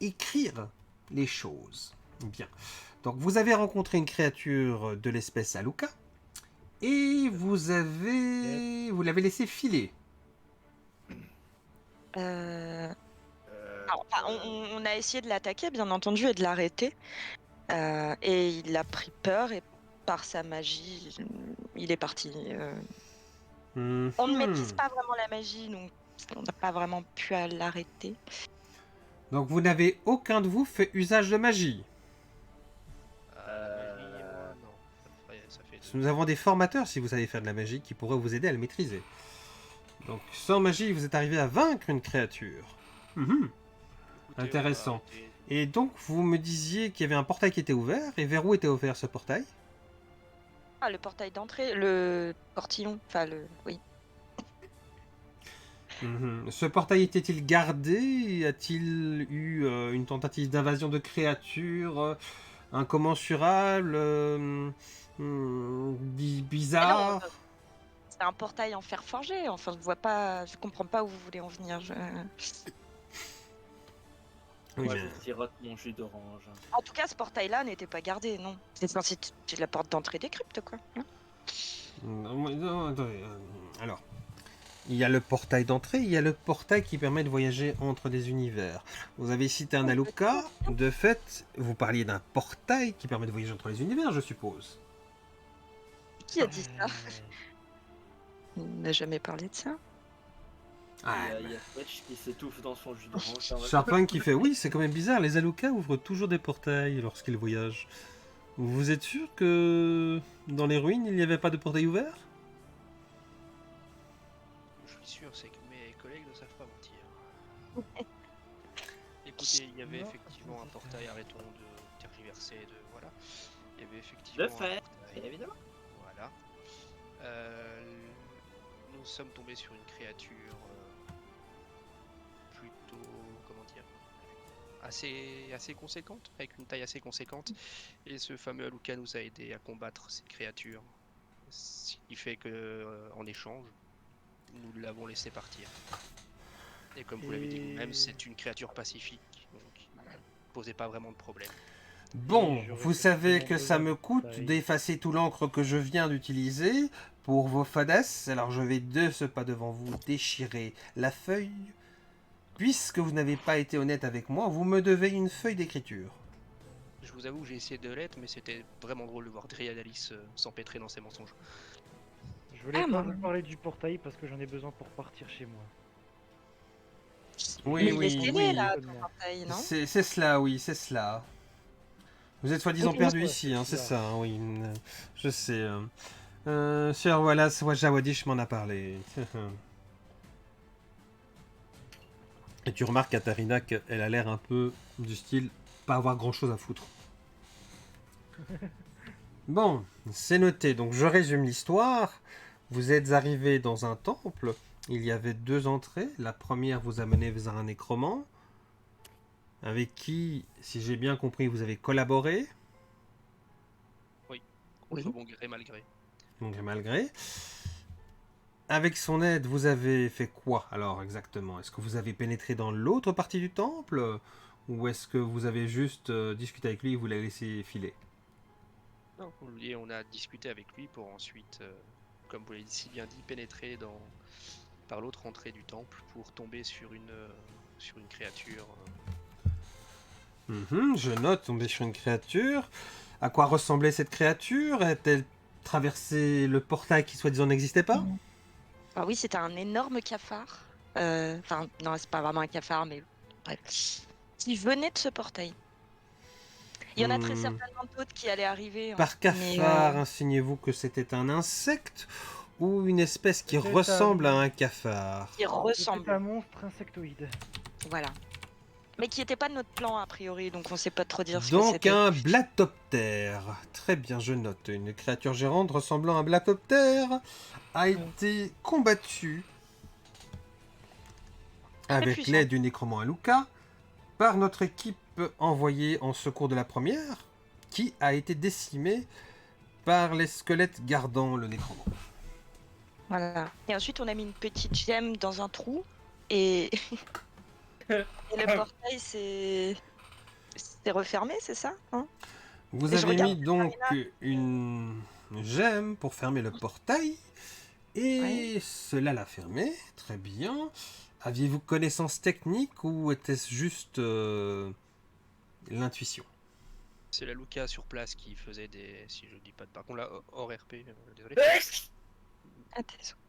écrire les choses. Bien. Donc, vous avez rencontré une créature de l'espèce Aluka, et vous l'avez laissé filer. Alors, on a essayé de l'attaquer, bien entendu, et de l'arrêter. Et il a pris peur et par sa magie, il est parti. On ne maîtrise pas vraiment la magie, donc on n'a pas vraiment pu l'arrêter. Donc, vous n'avez aucun de vous fait usage de magie. Moi, non. Ça fait deux. Nous avons des formateurs, si vous savez faire de la magie, qui pourraient vous aider à le maîtriser. Donc, sans magie, vous êtes arrivé à vaincre une créature. Écoutez, Intéressant. on va arrêter. Et donc, vous me disiez qu'il y avait un portail qui était ouvert. Et vers où était ouvert ce portail? Ah, le portail d'entrée, le portillon, enfin oui. Ce portail était-il gardé? A-t-il eu une tentative d'invasion de créatures incommensurable, bizarre? C'est un portail en fer forgé, enfin je comprends pas où vous voulez en venir. Oui, Moi, mais- je sirote mon jus d'orange. En tout cas, ce portail-là n'était pas gardé, non. C'est censé être la porte d'entrée des cryptes, quoi. Non, attendez, alors, il y a le portail d'entrée, il y a le portail qui permet de voyager entre des univers. Vous avez cité un Aluka, de fait, vous parliez d'un portail qui permet de voyager entre les univers, je suppose. Qui a dit ça? On n'a jamais parlé de ça. Il y a Fletch qui s'étouffe dans son jus d'orange. Sharpin qui fait oui, c'est quand même bizarre, les Aluka ouvrent toujours des portails lorsqu'ils voyagent. Vous êtes sûr que dans les ruines il n'y avait pas de portail ouvert? Je suis sûr, c'est que mes collègues ne savent pas mentir. Écoutez, il y avait Non, effectivement un c'est portail, arrêtons de tergiverser, voilà. Il y avait effectivement Le un fait, portail, évidemment. voilà. Nous sommes tombés sur une créature plutôt, comment dire, assez conséquente, avec une taille assez conséquente. Et ce fameux Aluka nous a aidé à combattre cette créature. Ce qui fait que, en échange, nous l'avons laissé partir. Et comme vous l'avez dit vous-même, c'est une créature pacifique, donc il ne posait pas vraiment de problème. Bon, Et j'aurais vous savez effectivement que ça besoin me de coûte portail. d'effacer tout l'encre que je viens d'utiliser pour vos fades, alors je vais de ce pas devant vous déchirer la feuille. Puisque vous n'avez pas été honnête avec moi, vous me devez une feuille d'écriture. Je vous avoue que j'ai essayé de l'être, mais c'était vraiment drôle de voir Dryadalis s'empêtrer dans ses mensonges. Je voulais Ah, pas moi. vous parler du portail parce que j'en ai besoin pour partir chez moi. Oui, Mais oui, il est scellé, oui. là, Seulement. ton portail, non? C'est cela, oui, c'est cela. Vous êtes soi-disant Ok, perdu ouais, ici, hein, c'est c'est ça, oui. Je sais. Sir Wallace Wajawadish m'en a parlé. Et tu remarques, Katharina, qu'elle a l'air un peu du style pas avoir grand-chose à foutre. Bon, c'est noté. Donc je résume l'histoire. Vous êtes arrivé dans un temple. Il y avait 2 entrées. La première vous a mené vers un nécromant, avec qui, si j'ai bien compris, vous avez collaboré, Oui. Contre bon gré, mal gré. donc malgré. Avec son aide, vous avez fait quoi alors exactement? Est-ce que vous avez pénétré dans l'autre partie du temple? Ou est-ce que vous avez juste discuté avec lui et vous l'avez laissé filer? Non, et on a discuté avec lui pour ensuite, comme vous l'avez si bien dit, pénétrer par l'autre entrée du temple pour tomber sur une créature. Je note, tomber sur une créature. à quoi ressemblait cette créature? A-t-elle traversé le portail qui soi-disant n'existait pas? Ah oui, c'était un énorme cafard. Enfin, non, c'est pas vraiment un cafard, mais bref. Qui venait de ce portail. Il y en a très certainement d'autres qui allaient arriver. Par cafard, insinuez-vous que c'était un insecte ou une espèce qui ressemble à un cafard? Qui ressemble. C'est un monstre insectoïde. Voilà. Mais qui n'était pas de notre plan, a priori, donc on sait pas trop dire ce que Donc c'était. un blatoptère. Très bien, je note. Une créature gérante ressemblant à un blatoptère a été combattue avec puissant. l'aide du nécromant Aluka par notre équipe envoyée en secours de la première, qui a été décimée par les squelettes gardant le nécromant. Voilà. Et ensuite, on a mis une petite gemme dans un trou et, et le portail s'est refermé, c'est ça, hein? Vous Et je avez mis regarde donc une gemme pour fermer le portail et cela l'a fermé. Très bien. Aviez-vous connaissance technique ou était-ce juste l'intuition? C'est la Luca sur place qui faisait des. Si je dis pas de. Par contre, là, hors RP, désolé.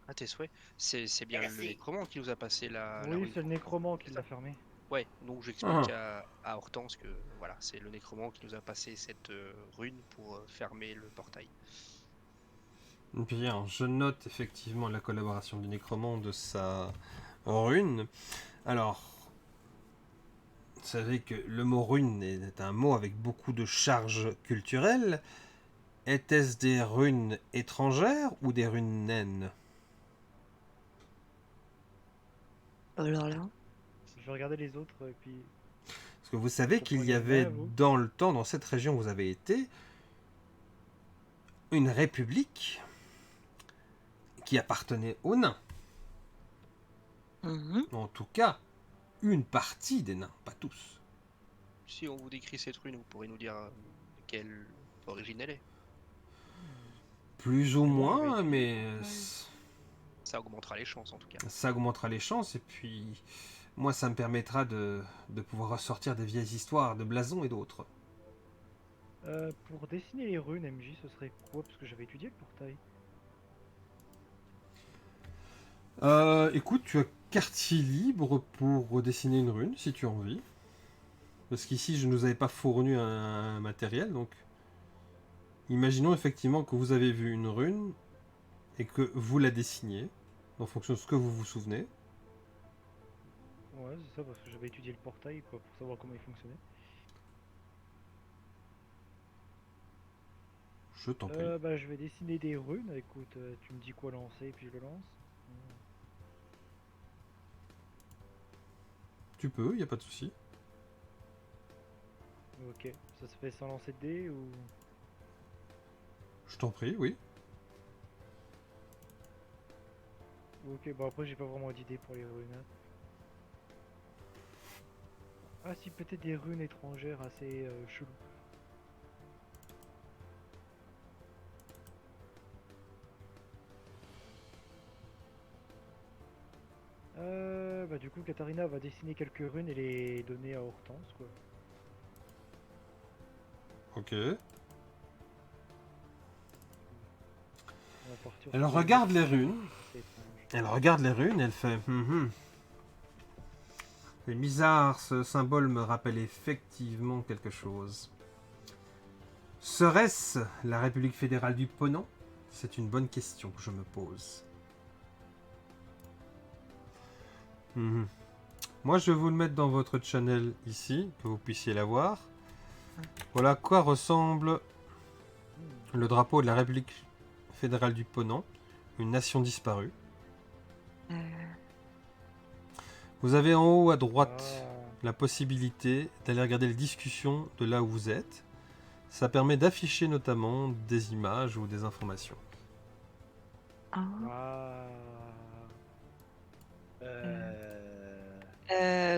À tes souhaits. C'est bien le nécromant qui nous a passé la. Oui, c'est le nécromant qui l'a fermé. Ouais, donc j'explique à Hortense que voilà, c'est le nécromant qui nous a passé cette rune pour fermer le portail. Bien, je note effectivement la collaboration du nécromant de sa rune. Alors, vous savez que le mot rune est un mot avec beaucoup de charge culturelle. Était-ce des runes étrangères ou des runes naines? Alors là. Je vais regarder les autres et puis. Parce que vous savez qu'il y avait dans le temps, dans cette région où vous avez été, une république qui appartenait aux nains. En tout cas, une partie des nains, pas tous. Si on vous décrit cette rune, vous pourrez nous dire de quelle origine elle est. Plus ou moins, mais ça augmentera les chances en tout cas. Ça augmentera les chances et puis moi ça me permettra de pouvoir ressortir des vieilles histoires de blasons et d'autres. Pour dessiner les runes, MJ, ce serait quoi? Parce que j'avais étudié le portail. Écoute, tu as quartier libre pour dessiner une rune si tu as envie. Parce qu'ici je ne nous avais pas fourni un matériel, donc imaginons effectivement que vous avez vu une rune et que vous la dessiniez en fonction de ce que vous vous souvenez. Ouais, c'est ça, parce que j'avais étudié le portail quoi, pour savoir comment il fonctionnait. Je t'en prie. Bah, je vais dessiner des runes. Écoute, tu me dis quoi lancer, puis je le lance. Tu peux, y a pas de souci. Ok, ça se fait sans lancer de dés ou... Je t'en prie, oui. Ok, bon après j'ai pas vraiment d'idée pour les runes. Ah si, peut-être des runes étrangères assez cheloues. Bah du coup Katharina va dessiner quelques runes et les donner à Hortense quoi. Ok. Elle regarde les runes. Elle regarde les runes, elle fait... C'est bizarre, ce symbole me rappelle effectivement quelque chose. Serait-ce la République fédérale du Ponant? C'est une bonne question que je me pose. Moi, je vais vous le mettre dans votre channel ici, que vous puissiez la voir. Voilà à quoi ressemble le drapeau de la République fédérale du Ponant, une nation disparue. Vous avez en haut à droite la possibilité d'aller regarder les discussions de là où vous êtes. Ça permet d'afficher notamment des images ou des informations.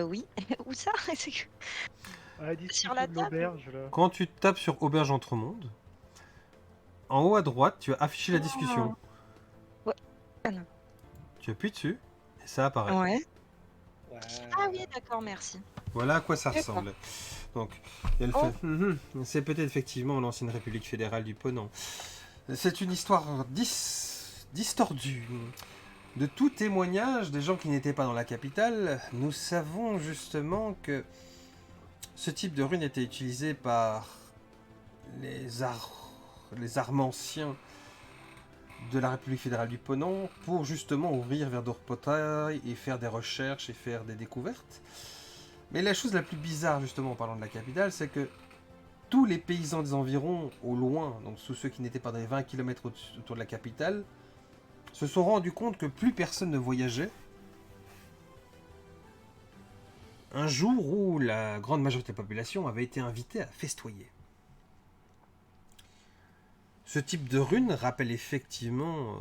Oui. Où ça? Sur la table. Quand tu tapes sur Auberge Entremonde, en haut à droite, tu as affiché la discussion. Ouais. Ah non. Tu appuies dessus et ça apparaît. Ouais. Ah oui, d'accord, merci. Voilà à quoi ça ressemble. Donc, il y a le fait. C'est peut-être effectivement l'ancienne République fédérale du Ponant. C'est une histoire distordue. De tout témoignage des gens qui n'étaient pas dans la capitale, nous savons justement que ce type de rune était utilisé par les armanciens de la République fédérale du Ponant pour justement ouvrir vers d'autres portails et faire des recherches et faire des découvertes. Mais la chose la plus bizarre justement en parlant de la capitale, c'est que tous les paysans des environs au loin, donc tous ceux qui n'étaient pas dans les 20 km autour de la capitale, se sont rendus compte que plus personne ne voyageait. Un jour où la grande majorité de la population avait été invitée à festoyer. Ce type de rune rappelle effectivement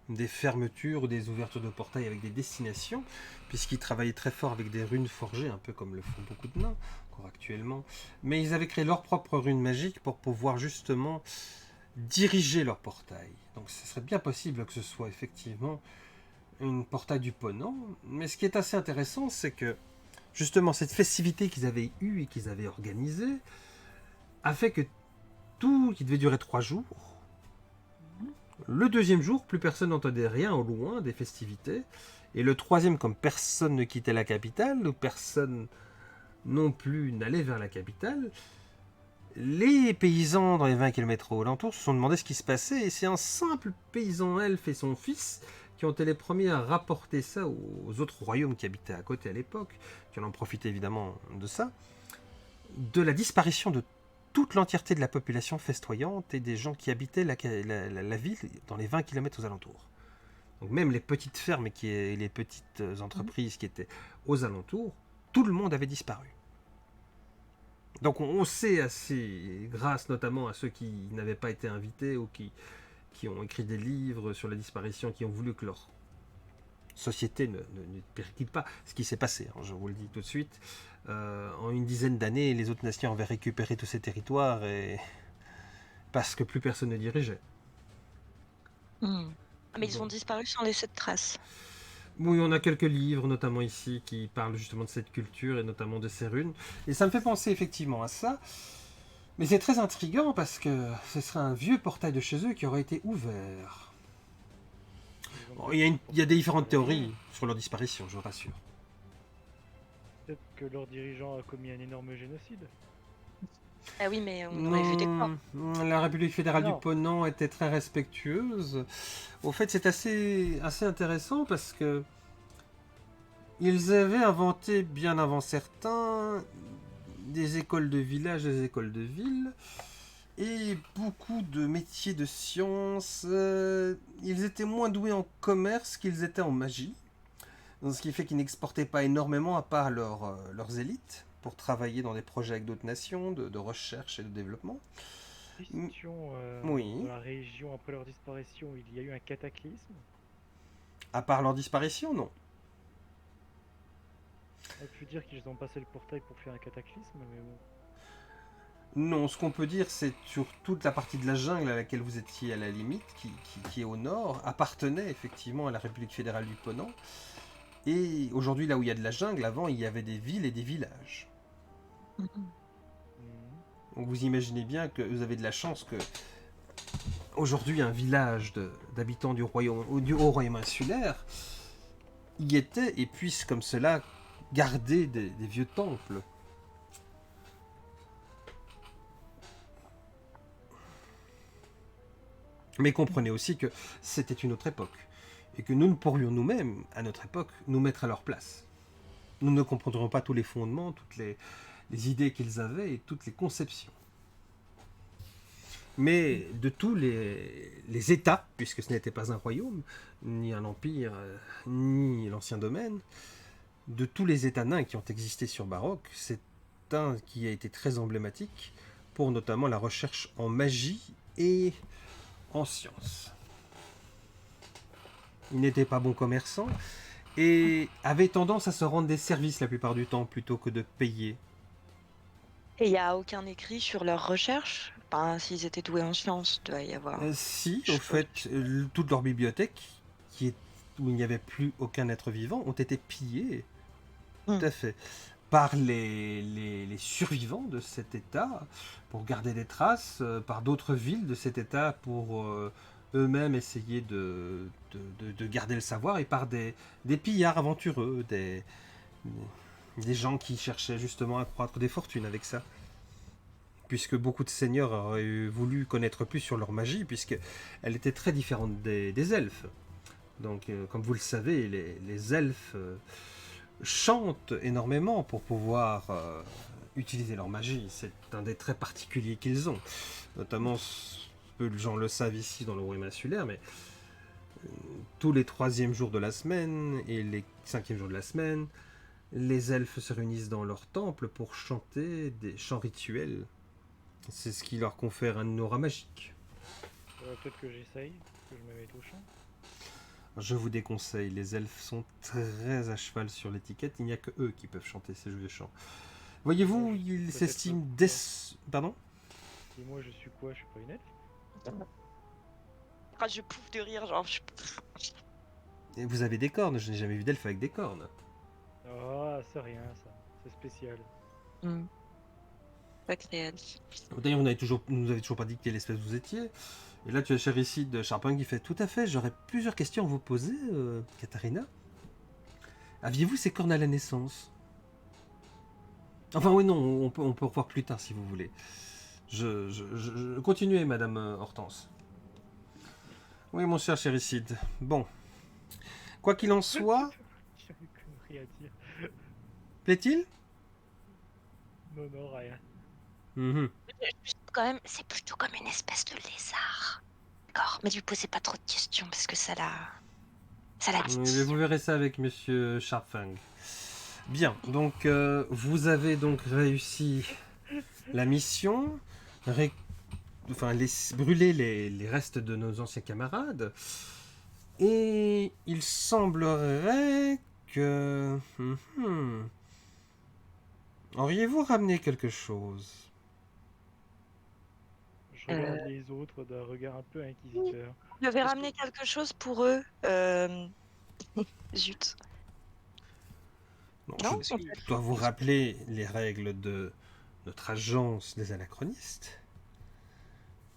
des fermetures ou des ouvertures de portails avec des destinations, puisqu'ils travaillaient très fort avec des runes forgées, un peu comme le font beaucoup de nains, encore actuellement. Mais ils avaient créé leur propre rune magique pour pouvoir justement diriger leur portail. Donc ce serait bien possible que ce soit effectivement une portail du Ponant. Mais ce qui est assez intéressant, c'est que justement cette festivité qu'ils avaient eue et qu'ils avaient organisée a fait que tout, qui devait durer 3 jours, le deuxième jour, plus personne n'entendait rien au loin des festivités. Et le troisième, comme personne ne quittait la capitale, ou personne non plus n'allait vers la capitale, les paysans dans les 20 km aux alentours se sont demandé ce qui se passait, et c'est un simple paysan elfe et son fils qui ont été les premiers à rapporter ça aux autres royaumes qui habitaient à côté à l'époque, qui en ont profité évidemment de ça, de la disparition de toute l'entièreté de la population festoyante et des gens qui habitaient la ville dans les 20 km aux alentours. Donc même les petites fermes et les petites entreprises qui étaient aux alentours, tout le monde avait disparu. Donc on sait assez, grâce notamment à ceux qui n'avaient pas été invités ou qui ont écrit des livres sur la disparition, qui ont voulu que leur société ne périclite pas, ce qui s'est passé, hein, je vous le dis tout de suite. En une dizaine d'années, les autres nations avaient récupéré tous ces territoires parce que plus personne ne dirigeait. Mais ils ont disparu sans laisser de traces. Oui, on a quelques livres, notamment ici, qui parlent justement de cette culture et notamment de ces runes. Et ça me fait penser effectivement à ça. Mais c'est très intriguant parce que ce serait un vieux portail de chez eux qui aurait été ouvert. Bon, il y a des différentes théories sur leur disparition, je vous rassure. Peut-être que leur dirigeant a commis un énorme génocide. Ah oui, mais on aurait vu des corps. La République fédérale du Ponant était très respectueuse. Au fait, c'est assez intéressant parce que ils avaient inventé, bien avant certains, des écoles de village, des écoles de ville, et beaucoup de métiers de sciences. Ils étaient moins doués en commerce qu'ils étaient en magie. Donc, ce qui fait qu'ils n'exportaient pas énormément à part leurs élites pour travailler dans des projets avec d'autres nations, de recherche et de développement. Question, oui. Dans la région, après leur disparition, il y a eu un cataclysme? À part leur disparition, non. On peut dire qu'ils ont passé le portail pour faire un cataclysme, mais bon. Non, ce qu'on peut dire, c'est sur toute la partie de la jungle à laquelle vous étiez à la limite, qui est au nord, appartenait effectivement à la République fédérale du Ponant. Et aujourd'hui, là où il y a de la jungle, avant, il y avait des villes et des villages. Donc vous imaginez bien que vous avez de la chance que aujourd'hui un village d'habitants du haut royaume insulaire y était et puisse comme cela garder des vieux temples. Mais comprenez aussi que c'était une autre époque et que nous ne pourrions nous-mêmes, à notre époque, nous mettre à leur place. Nous ne comprendrions pas tous les fondements, toutes les idées qu'ils avaient et toutes les conceptions. Mais de tous les États, puisque ce n'était pas un royaume, ni un empire, ni l'ancien domaine, de tous les États nains qui ont existé sur Baroque, c'est un qui a été très emblématique pour notamment la recherche en magie et en sciences. Il n'était pas bon commerçant et avait tendance à se rendre des services la plupart du temps plutôt que de payer. Et il n'y a aucun écrit sur leurs recherches? Enfin, s'ils étaient doués en sciences, il doit y avoir... Si, au fait, toute leur bibliothèque, où il n'y avait plus aucun être vivant, ont été pillées. Tout à fait. par les survivants de cet état, pour garder des traces, par d'autres villes de cet état pour eux-mêmes essayer de garder le savoir, et par des pillards aventureux, des gens qui cherchaient justement à accroître des fortunes avec ça. Puisque beaucoup de seigneurs auraient voulu connaître plus sur leur magie, puisqu'elle était très différente des elfes. Donc, comme vous le savez, les elfes chantent énormément pour pouvoir utiliser leur magie. C'est un des traits particuliers qu'ils ont. Notamment, peu de gens le savent ici dans le royaume insulaire, mais tous les 3e jours de la semaine et les 5e jours de la semaine, les elfes se réunissent dans leur temple pour chanter des chants rituels. C'est ce qui leur confère un aura magique. Peut-être que j'essaye, que je me mette au chant. Je vous déconseille, les elfes sont très à cheval sur l'étiquette, il n'y a que eux qui peuvent chanter ces jeux de chants. Voyez-vous, ils Peut-être s'estiment que- Pardon ? Et moi je suis quoi? Je suis pas une elfe? Ah, je pouffe de rire, genre. Et vous avez des cornes, je n'ai jamais vu d'elfe avec des cornes. Ah, c'est rien ça, c'est spécial. Sacré elfe. D'ailleurs, vous nous avez toujours pas dit quelle espèce vous étiez. Et là, tu as Chéricide Charpin qui fait « Tout à fait, j'aurais plusieurs questions à vous poser, Katharina. Aviez-vous ces cornes à la naissance ?» Enfin, oui, non, on peut revoir plus tard si vous voulez. Continuez, Madame Hortense. Oui, mon cher Chéricide. Bon. Quoi qu'il en soit, J'ai une connerie à dire. plaît-il ? Non, rien. Mhm. Quand même, c'est plutôt comme une espèce de lézard. D'accord, mais lui posez pas trop de questions parce que ça la Oui, mais dit. vous verrez ça avec Monsieur Sharpfang. Bien, donc vous avez donc réussi la mission, brûler les restes de nos anciens camarades, et il semblerait que... Auriez-vous ramené quelque chose ? Je regarde les autres d'un regard un peu inquisiteur. Je vais ramener quelque chose pour eux. Zut. Non, je dois vous rappeler les règles de notre agence des anachronistes.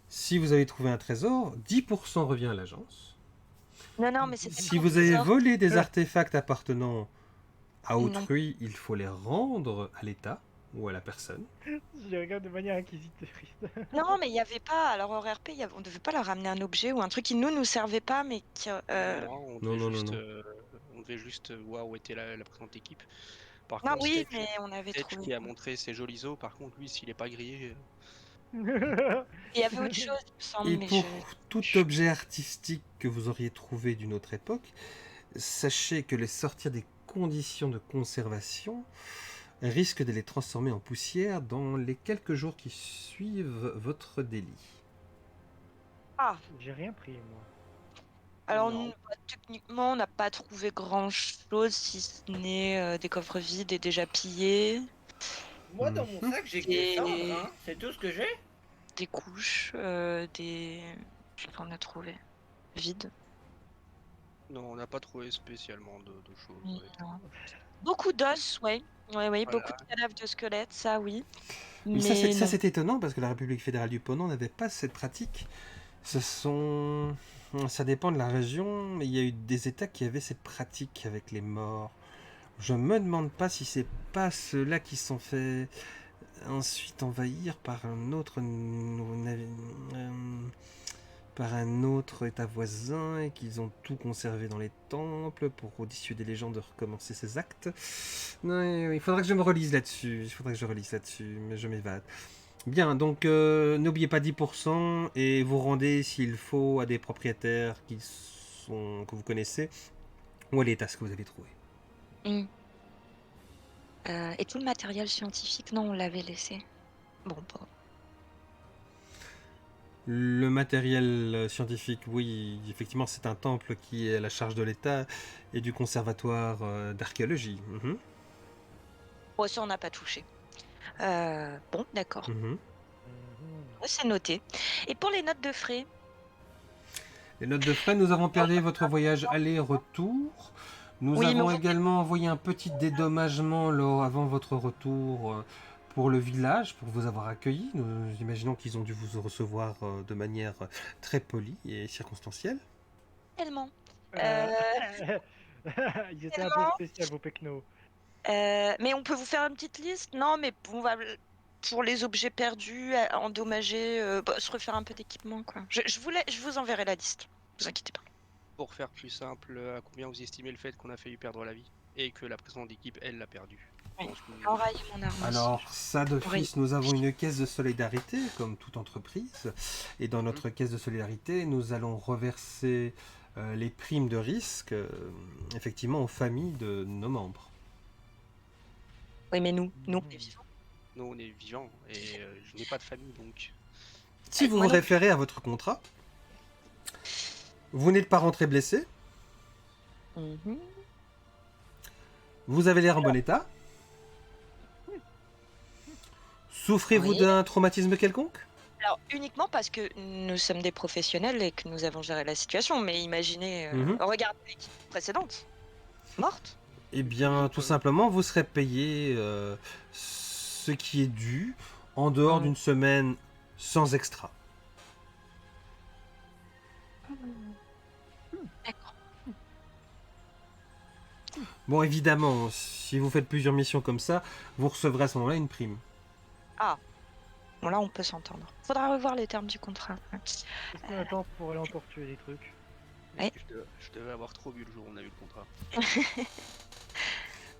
Si vous avez trouvé un trésor, 10% revient à l'agence. Non, mais c'était Si pas vous un avez trésor. volé des artefacts appartenant à Non. autrui, il faut les rendre à l'État ou à la personne. Je regarde de manière inquisitrice. Non, mais il n'y avait pas. Alors au RP, on devait pas leur ramener un objet ou un truc qui nous servait pas, mais qui. Non, Non. on devait juste voir où était la présente équipe. Par Non, contre, oui, Stage, mais on avait Stage trouvé. qui a montré ses jolis os, par contre, lui, s'il est pas grillé, Il y avait autre chose, il me semble. Et mais pour tout objet artistique que vous auriez trouvé d'une autre époque, sachez que les sortir des conditions de conservation risque de les transformer en poussière dans les quelques jours qui suivent votre délit. Ah, J'ai rien pris, moi. alors Non. techniquement, on n'a pas trouvé grand-chose si ce n'est des coffres vides et déjà pillés, Moi, dans mon sac, j'ai que des Et- cendres, hein. C'est tout ce que j'ai. des couches, des. Je sais pas, on a trouvé. Vides. non, on n'a pas trouvé spécialement de choses. Non. ouais. Beaucoup d'os, ouais. Ouais, Voilà. beaucoup de cadavres de squelettes, ça oui. Mais ça, non. c'est étonnant parce que la République fédérale du Ponant n'avait pas cette pratique. Ça dépend de la région, mais il y a eu des États qui avaient cette pratique avec les morts. Je me demande pas si c'est pas ceux-là qui sont fait ensuite envahir par un autre État voisin et qu'ils ont tout conservé dans les temples pour dissuader les gens de recommencer ces actes. Non, il faudra que je me relise là-dessus. Mais je m'évade. Bien, donc n'oubliez pas 10% et vous rendez s'il faut à des propriétaires que vous connaissez ou à l'état ce que vous avez trouvé. Et tout le matériel scientifique, non, on l'avait laissé. Bon, Le matériel scientifique, oui, effectivement, c'est un temple qui est à la charge de l'État et du conservatoire d'archéologie. bon, ça on n'a pas touché. Bon, d'accord. Ouais, c'est noté. Et pour les notes de frais, Les notes de frais, nous avons perdu votre voyage aller-retour. Nous Oui, mais avons on- également envoyé un petit dédommagement avant votre retour pour le village, pour vous avoir accueillis. Nous imaginons qu'ils ont dû vous recevoir de manière très polie et circonstancielle. Tellement. Euh, Euh, Ils étaient un peu tellement. spéciaux, vos pecnos. Mais on peut vous faire une petite liste? Non, mais on va pour les objets perdus, endommagés, se refaire un peu d'équipement, quoi. Je vous enverrai la liste. Vous inquiétez pas. Pour faire plus simple, à combien vous estimez le fait qu'on a failli perdre la vie et que la précédente équipe, elle, l'a perdu? Je Oui. pense que- Enrailler mon arme. Alors, ça d'office, nous avons une caisse de solidarité, comme toute entreprise. Et dans notre caisse de solidarité, nous allons reverser les primes de risque, effectivement, aux familles de nos membres. Oui, mais nous, on est vivants. Nous, on est vivants et je n'ai pas de famille donc. Si vous moi vous non référez à votre contrat, vous n'êtes pas rentré blessé, Mhm. vous avez l'air en bon état. Souffrez-vous Oui. d'un traumatisme quelconque? Alors, uniquement parce que nous sommes des professionnels et que nous avons géré la situation. Mais imaginez, regardez l'équipe précédente. Morte. Eh bien, tout simplement, vous serez payé ce qui est dû en dehors d'une semaine sans extra. D'accord. Bon, évidemment, si vous faites plusieurs missions comme ça, vous recevrez à ce moment-là une prime. Bon, là, on peut s'entendre. Faudra revoir les termes du contrat. Qu'est-ce qu'on attend pour aller encore tuer des trucs? Ouais. Je devais avoir trop vu le jour où on a eu le contrat.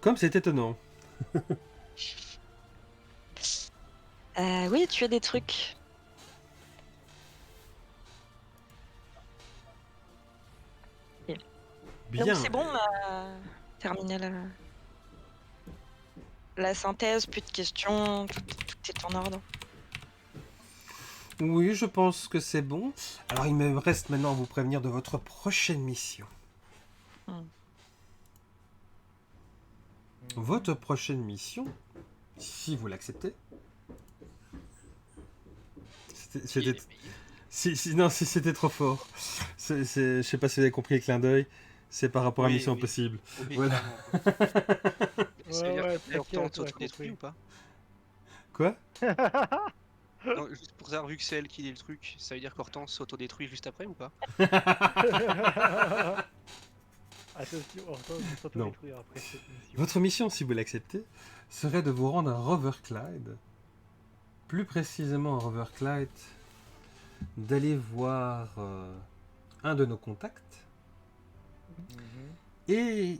Comme c'est étonnant. Oui, tu as des trucs. Bien. Donc c'est bon, on a terminé la synthèse, plus de questions, tout est en ordre. Oui, je pense que c'est bon. Alors, il me reste maintenant à vous prévenir de votre prochaine mission. Votre prochaine mission, si vous l'acceptez, c'était non, c'était trop fort. Je sais pas si vous avez compris le clin d'œil. C'est par rapport à Oui, Mission oui. Impossible. Oui, Voilà. Ça veut dire Ouais, que Hortense t'inquiète, on a s'autodétruit compris. ou pas? Quoi? Non, juste pour savoir, vu que c'est elle qui dit le truc, ça veut dire qu'Hortense s'autodétruit juste après ou pas? Attention, Hortense va s'auto-détruire après cette mission. Votre mission, si vous l'acceptez, serait de vous rendre à Roverclyde. Plus précisément à Roverclyde, d'aller voir un de nos contacts et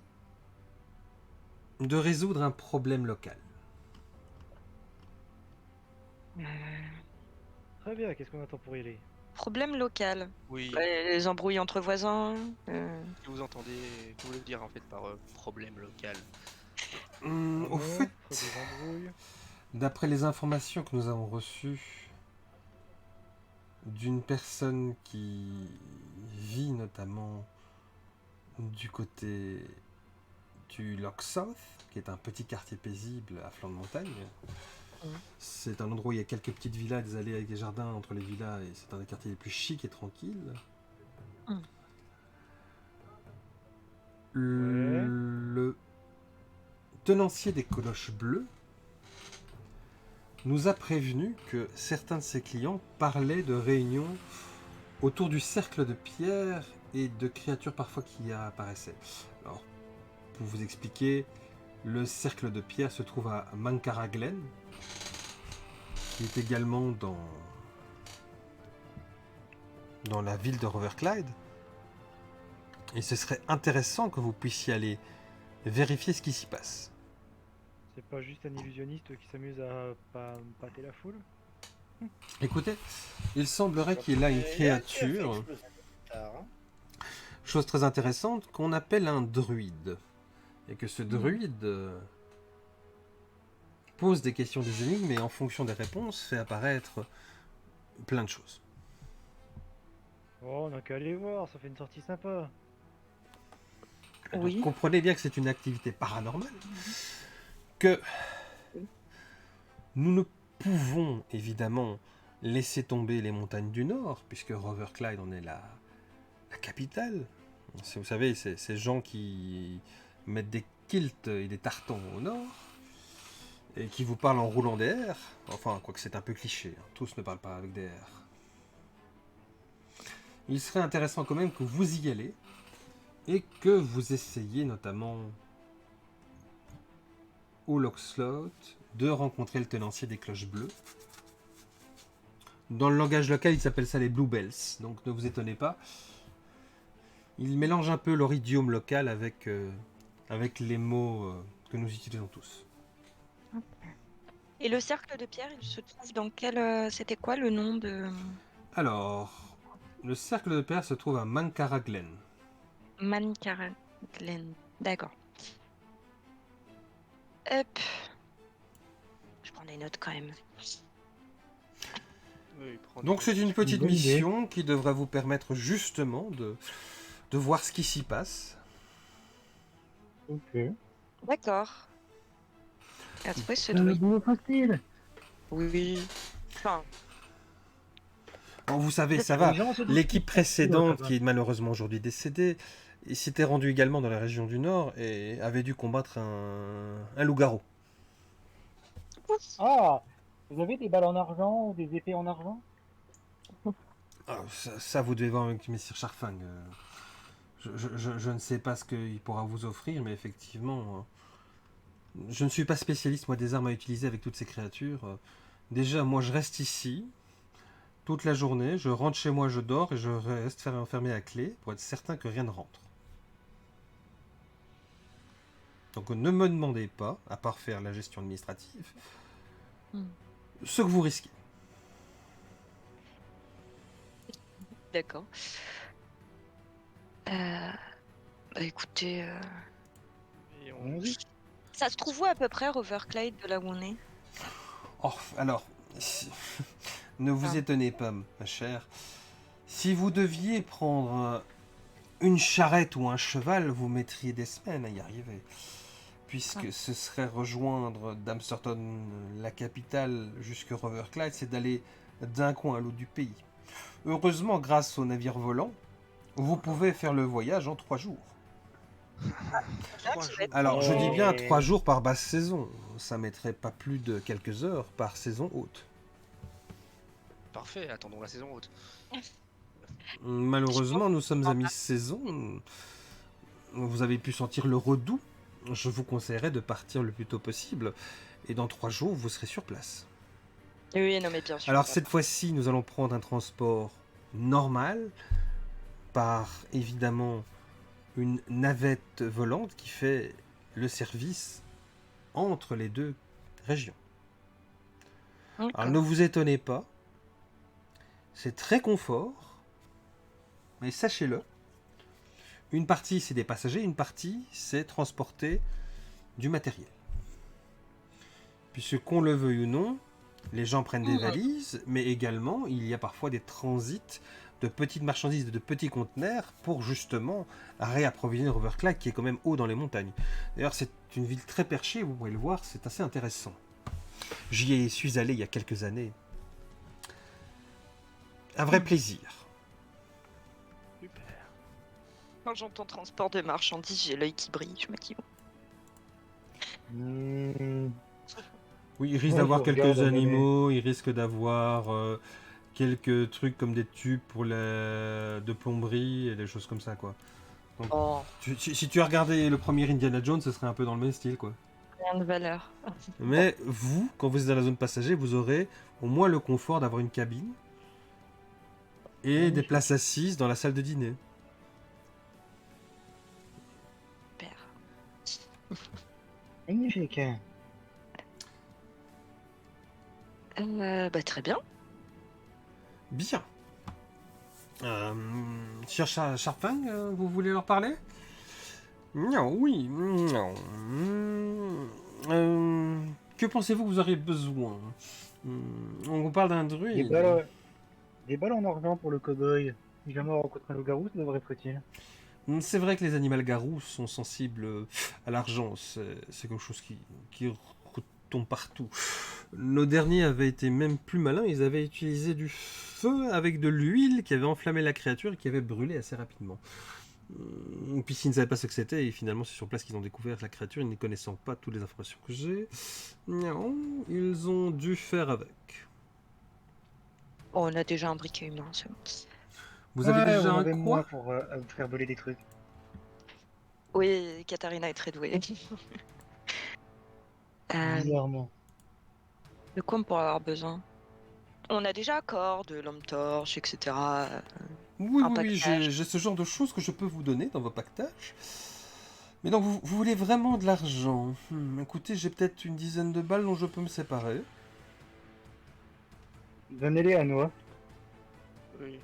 de résoudre un problème local. Très bien, qu'est-ce qu'on attend pour y aller? Problème local. Oui. Les embrouilles entre voisins. Que vous entendez, que vous voulez dire en fait par problème local? Au Non, fait, faut des embrouilles. d'après les informations que nous avons reçues d'une personne qui vit notamment du côté du Loch South, qui est un petit quartier paisible à flanc de montagne. C'est un endroit où il y a quelques petites villas, des allées avec des jardins entre les villas, et c'est un des quartiers les plus chics et tranquilles. Le tenancier des cloches bleues nous a prévenu que certains de ses clients parlaient de réunions autour du cercle de pierre et de créatures parfois qui apparaissaient. Alors, pour vous expliquer, le cercle de pierre se trouve à Mankara Glen, qui est également dans la ville de Roverclyde. Et ce serait intéressant que vous puissiez aller vérifier ce qui s'y passe. C'est pas juste un illusionniste qui s'amuse à pâter la foule? Écoutez, il semblerait qu'il y ait là une créature, chose très intéressante, qu'on appelle un druide. Et que ce druide pose des questions, des énigmes, et en fonction des réponses, fait apparaître plein de choses. Oh, on a qu'à aller voir, ça fait une sortie sympa. Oui. Donc, comprenez bien que c'est une activité paranormale, que nous ne pouvons évidemment laisser tomber les montagnes du Nord, puisque Roverclyde en est la capitale. Vous savez, ces gens qui mettent des kilts et des tartans au nord, et qui vous parlent en roulant des airs. Enfin, quoique c'est un peu cliché, hein. Tous ne parlent pas avec des airs. Il serait intéressant quand même que vous y allez, et que vous essayiez notamment au Lockslot de rencontrer le tenancier des cloches bleues. Dans le langage local, ils s'appellent ça les Bluebells, donc ne vous étonnez pas. Ils mélangent un peu leur idiome local avec les mots que nous utilisons tous. Et le cercle de pierre, il se trouve dans quel... C'était quoi le nom de... Alors, le cercle de pierre se trouve à Mankara Glen. Mankara Glen. D'accord. Hop. Je prends des notes quand même. Oui, prends Donc des c'est notes. une petite Bonne idée. mission qui devrait vous permettre justement de voir ce qui s'y passe. Ok. D'accord. Après, ce Le druide. boulot facile. Oui. Enfin, Bon, vous savez, ça va. Les gens se disent L'équipe que- précédente, Ouais, qui est malheureusement aujourd'hui décédée, il s'était rendu également dans la région du Nord et avait dû combattre un loup-garou. Ah, vous avez des balles en argent ou des épées en argent? Ah, ça, vous devez voir avec Messire Charfang. Je ne sais pas ce qu'il pourra vous offrir, mais effectivement, je ne suis pas spécialiste, moi, des armes à utiliser avec toutes ces créatures. Déjà, moi, je reste ici toute la journée, je rentre chez moi, je dors, et je reste faire enfermer à clé pour être certain que rien ne rentre. Donc ne me demandez pas, à part faire la gestion administrative, ce que vous risquez. d'accord. Bah écoutez, Et on- Allons-y. ça se trouve où à peu près, Overclade, de là où on est? Oh, alors, ne vous Ah. étonnez pas, ma chère. Si vous deviez prendre une charrette ou un cheval, vous mettriez des semaines à y arriver. Puisque ce serait rejoindre d'Amsterton, la capitale, jusqu'à Roverclyde, c'est d'aller d'un coin à l'autre du pays. Heureusement, grâce au navire volant, vous pouvez faire le voyage en 3 jours. Trois ça va jours. être- Alors, je dis bien Ouais. 3 jours par basse saison. Ça mettrait pas plus de quelques heures par saison haute. Parfait, attendons la saison haute. Malheureusement, nous sommes à mi-saison. Vous avez pu sentir le redout. Je vous conseillerais de partir le plus tôt possible. Et dans 3 jours, vous serez sur place. Oui, non, mais bien sûr. Alors cette fois-ci, nous allons prendre un transport normal par évidemment une navette volante qui fait le service entre les deux régions. D'accord. Alors ne vous étonnez pas, c'est très confort, mais sachez-le, une partie c'est des passagers, une partie c'est transporter du matériel. Puisque qu'on le veuille ou non, les gens prennent des valises, mais également il y a parfois des transits de petites marchandises, de petits conteneurs pour justement réapprovisionner Roverclyde qui est quand même haut dans les montagnes. D'ailleurs c'est une ville très perchée, vous pouvez le voir, c'est assez intéressant. J'y suis allé il y a quelques années. Un vrai plaisir. Super. Quand j'entends transport de marchandises, j'ai l'œil qui brille. Je me dis, Oui, il risque Ouais, d'avoir je quelques regarde, animaux, il risque d'avoir quelques trucs comme des tubes pour de plomberie et des choses comme ça, quoi. oh, Si tu as regardé le premier Indiana Jones, ce serait un peu dans le même style, quoi. rien de valeur. Mais vous, quand vous êtes dans la zone passager, vous aurez au moins le confort d'avoir une cabine et des places assises dans la salle de dîner. Super. Magnifique. Bah, très bien. Bien. Sur Sharpang, vous voulez leur parler? Non, oui, non. Que pensez-vous que vous aurez besoin? On vous parle d'un druide. Des balles en argent pour le cow-boy. Si jamais on rencontre un loup-garou, ça devrait être utile. C'est vrai que les animaux garous sont sensibles à l'argent. C'est quelque chose qui retombe partout. Nos derniers avaient été même plus malins. Ils avaient utilisé du feu avec de l'huile qui avait enflammé la créature et qui avait brûlé assez rapidement. Puis s'ils ne savaient pas ce que c'était, et finalement c'est sur place qu'ils ont découvert la créature, ne connaissant pas toutes les informations que j'ai, non, ils ont dû faire avec. Oh, on a déjà un briquet humain, c'est bon. Vous avez déjà on un avait moi quoi? pour vous faire voler des trucs. Oui, Katharina est très douée. Bizarrement. De quoi on pourrait avoir besoin? On a déjà corde, lampe torche, etc. Oui, Un oui, oui, pactage. j'ai ce genre de choses que je peux vous donner dans vos pactages. Mais donc, vous voulez vraiment de l'argent? Écoutez, j'ai peut-être une dizaine de balles dont je peux me séparer. Donnez-les à Noah. Oui,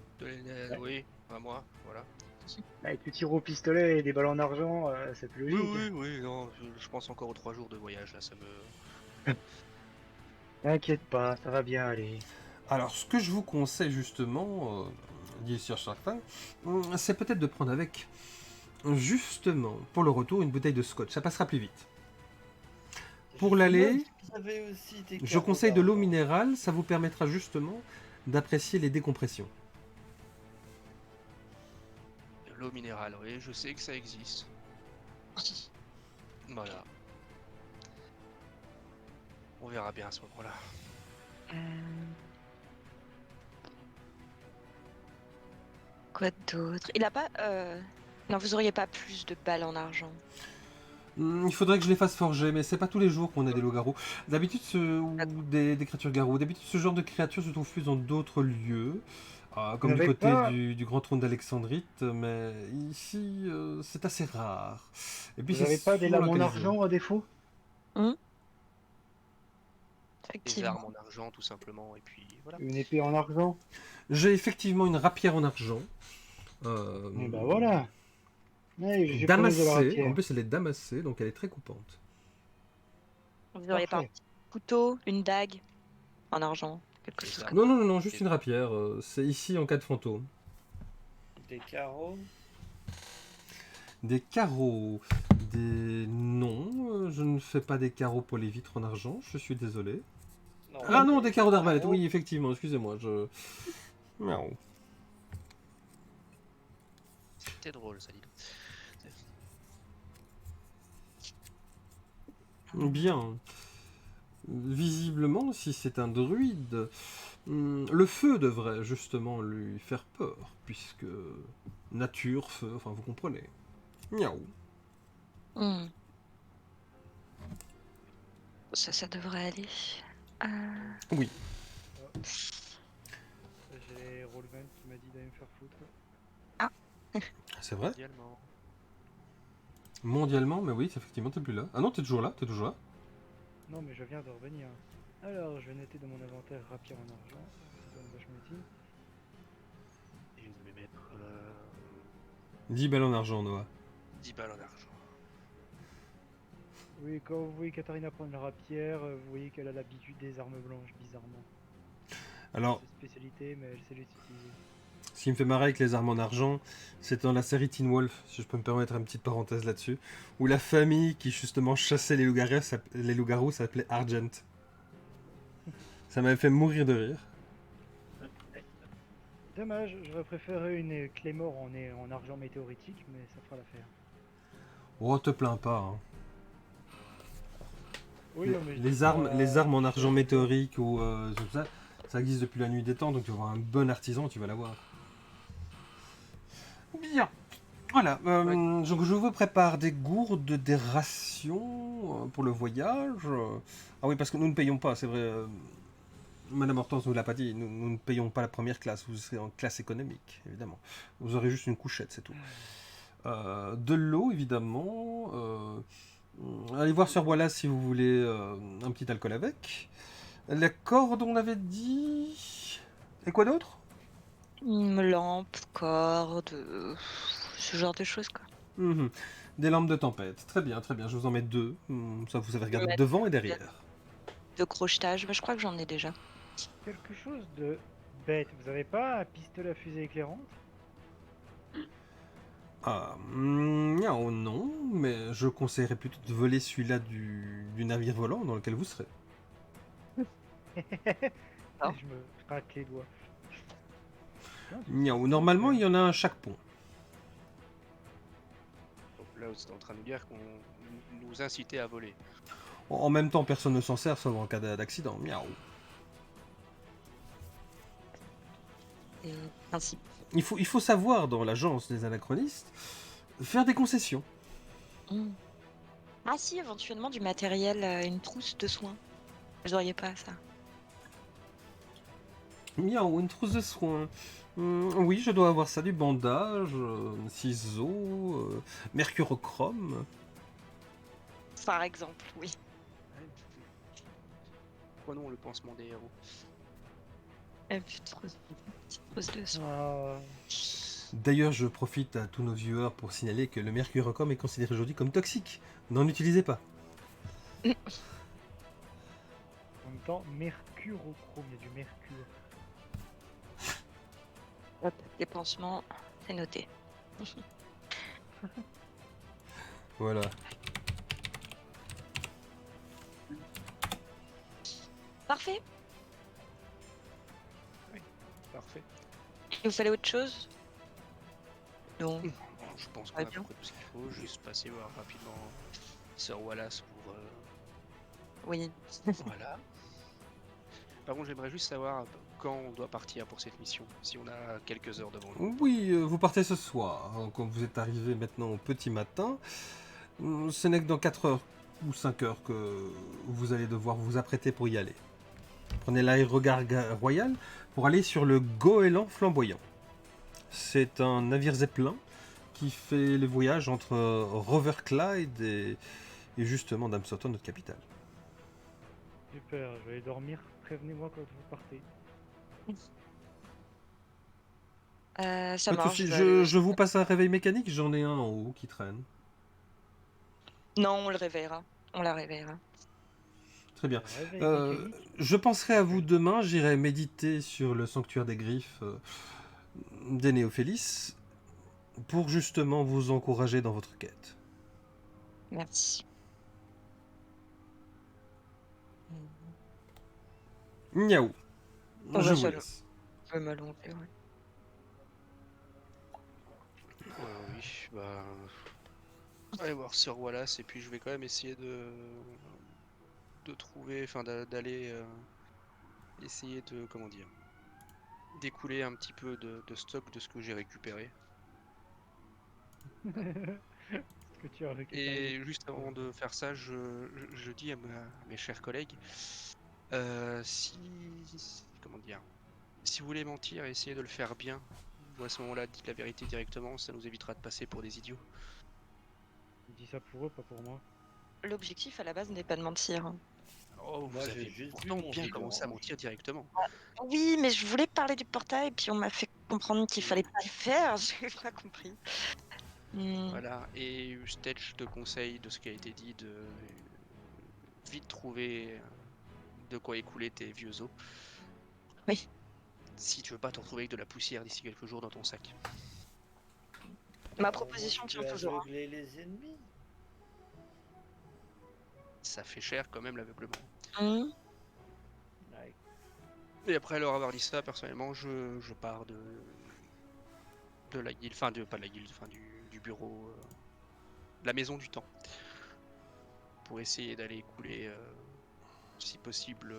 oui, à moi, voilà. Avec le tir au pistolet et des balles en argent, c'est plus Oui, logique. oui, oui, non, je pense encore aux 3 jours de voyage, là, ça me... T'inquiète pas, ça va bien aller. Alors, ce que je vous conseille justement, dit Sir Sharkfin, c'est peut-être de prendre avec, justement, pour le retour, une bouteille de scotch. Ça passera plus vite. Pour l'aller, Vous avez aussi des je carreaux conseille de l'eau d'argent. minérale. Ça vous permettra justement d'apprécier les décompressions. De l'eau minérale, oui, je sais que ça existe. Voilà. On verra bien à ce moment-là. Quoi d'autre? Il a pas. Non, vous auriez pas plus de balles en argent. Il faudrait que je les fasse forger, mais c'est pas tous les jours qu'on a des loups-garous. D'habitude, ou des créatures garous. D'habitude, ce genre de créatures se trouve plus dans d'autres lieux, comme du n'avez côté pas- du Grand Trône d'Alexandrite, mais ici, c'est assez rare. Et puis, Vous c'est avez pas des souvent lames en localisé. argent à défaut? Des Effectivement. armes en argent, tout simplement, et puis voilà. Une épée en argent? J'ai effectivement une rapière en argent. Et bah voilà. Ouais, j'ai pas besoin de la Damassée. rapière. En plus, elle est damassée, donc elle est très coupante. Vous auriez pas un Parfait. petit couteau, une dague en argent, quelque Des chose armes. comme Non, non, non, non, juste une rapière. C'est ici en cas de fantôme. Des carreaux. Des carreaux. Non, je ne fais pas des carreaux pour les vitres en argent, je suis désolé. Ah non, des carreaux d'arbalète, oui, effectivement, excusez-moi, Miaou. C'était drôle, ça, dit. Bien. Visiblement, si c'est un druide, le feu devrait justement lui faire peur, puisque nature, feu, enfin vous comprenez. Miaou. ça. Ça devrait aller. Oui. J'ai Rollman qui m'a dit d'aller me faire foutre. C'est vrai. Mondialement. Mondialement, mais oui, effectivement, t'es plus là. Ah non, t'es toujours là, t'es toujours là. Non, mais je viens de revenir. Alors, je vais noter dans mon inventaire rapière en argent. Ça donne vachement utile. Et je vais mettre 10 balles en argent, Noah. 10 balles en argent. Oui, quand vous voyez Katharina prendre la rapière, vous voyez qu'elle a l'habitude des armes blanches, bizarrement. Alors, C'est une spécialité, mais elle sait les utiliser. ce qui me fait marrer avec les armes en argent, c'est dans la série Teen Wolf, si je peux me permettre une petite parenthèse là-dessus, où la famille qui justement chassait les loups-garous s'appelait Argent. Ça m'avait fait mourir de rire. Dommage, j'aurais préféré une Claymore en argent météoritique, mais ça fera l'affaire. Oh, te plains pas. Hein. Oui, non, mais je dis Les pas- armes en argent météorique ou tout ça, ça existe depuis la nuit des temps, donc tu vas avoir un bon artisan, tu vas l'avoir. Bien. Voilà, donc je vous prépare des gourdes, des rations pour le voyage. Ah oui, parce que nous ne payons pas, c'est vrai. Madame Hortense nous l'a pas dit, nous ne payons pas la première classe, vous serez en classe économique, évidemment. Vous aurez juste une couchette, c'est tout. De l'eau, évidemment. Allez voir sur Wallace si vous voulez un petit alcool avec. La corde, on avait dit. Et quoi d'autre? Une lampe, corde, ce genre de choses quoi. Mhm. Des lampes de tempête. Très bien, je vous en mets 2. Ça, vous savez regarder Ouais. devant et derrière. De crochetage, mais je crois que j'en ai déjà. Quelque chose de bête, vous avez pas un pistolet à fusée éclairante? Ah, non, mais je conseillerais plutôt de voler celui-là du navire volant dans lequel vous serez. Ah. Je me craque les doigts. Normalement, il y en a un à chaque pont. là, vous êtes en train de nous dire qu'on nous incitait à voler. En même temps, personne ne s'en sert sauf en cas d'accident. Miaou. Et ainsi. Il faut savoir, dans l'agence des anachronistes, faire des concessions. Mm. Ah si, éventuellement du matériel, une trousse de soins. Vous auriez pas ça. Miaou, une trousse de soins. Oui, je dois avoir ça, du bandage, ciseaux, mercurochrome. Par exemple, oui. Prenons le pansement des héros. Et puis petite trousse de soins. Ah, D'ailleurs, je profite à tous nos viewers pour signaler que le mercurochrome est considéré aujourd'hui comme toxique. N'en utilisez pas. en même temps, mercurochrome, il y a du mercure. Hop, les pansements, c'est noté. Voilà. Parfait. Parfait. Il vous fallait autre chose? Non. Bon, je pense qu'on Ouais, a bien. tout ce qu'il faut. Juste passer voir rapidement Sir Wallace pour. Oui. Voilà. Par contre, j'aimerais juste savoir quand on doit partir pour cette mission, si on a quelques heures devant nous. Oui, vous partez ce soir. Comme vous êtes arrivé maintenant au petit matin, ce n'est que dans 4 heures ou 5 heures que vous allez devoir vous apprêter pour y aller. Prenez l'aérogare royal pour aller sur le Goéland flamboyant. C'est un navire zeppelin qui fait le voyage entre Rover-Clyde et justement Damsoton, notre capitale. Super, je vais aller dormir. Prévenez-moi quand vous partez. Ça Pas de marche. souci, je vais aller- je vous passe un réveil mécanique, j'en ai un en haut qui traîne. Non, on le réveillera. On la réveillera. Très bien. Réveil mécanique. Je penserai à vous demain, j'irai méditer sur le sanctuaire des griffes des Néophélis pour justement vous encourager dans votre quête. Merci. Miaou. On Je va vous se- laisse. Je vais m'allonger, ouais. Oui, bah. Allez voir Sir Wallace et puis je vais quand même essayer de trouver, enfin d'aller essayer de, comment dire, d'écouler un petit peu de stock de ce que j'ai récupéré. Ce que tu as récupéré. Et juste avant de faire ça, je dis à mes chers collègues, comment dire, si vous voulez mentir, essayez de le faire bien. Ou à ce moment-là, dites la vérité directement, ça nous évitera de passer pour des idiots. Je dis ça pour eux, pas pour moi. L'objectif à la base n'est pas de mentir. Hein. Oh, vous Moi, j'ai avez juste pourtant vu mon bien gigot, commencé à hein. mentir directement. Oui, mais je voulais parler du portail, puis on m'a fait comprendre qu'il fallait pas le faire. J'ai pas compris. Voilà, et Stetch, je te conseille de ce qui a été dit de vite trouver de quoi écouler tes vieux os. Oui. Si tu veux pas te retrouver avec de la poussière d'ici quelques jours dans ton sac. Ma proposition Tu tient peux toujours. aveugler les ennemis. Ça fait cher quand même l'aveuglement. Hum. Ouais. Et après leur avoir dit ça, personnellement, je pars de la guilde, enfin pas de la guilde, enfin du bureau, de la maison du temps. Pour essayer d'aller écouler, si possible,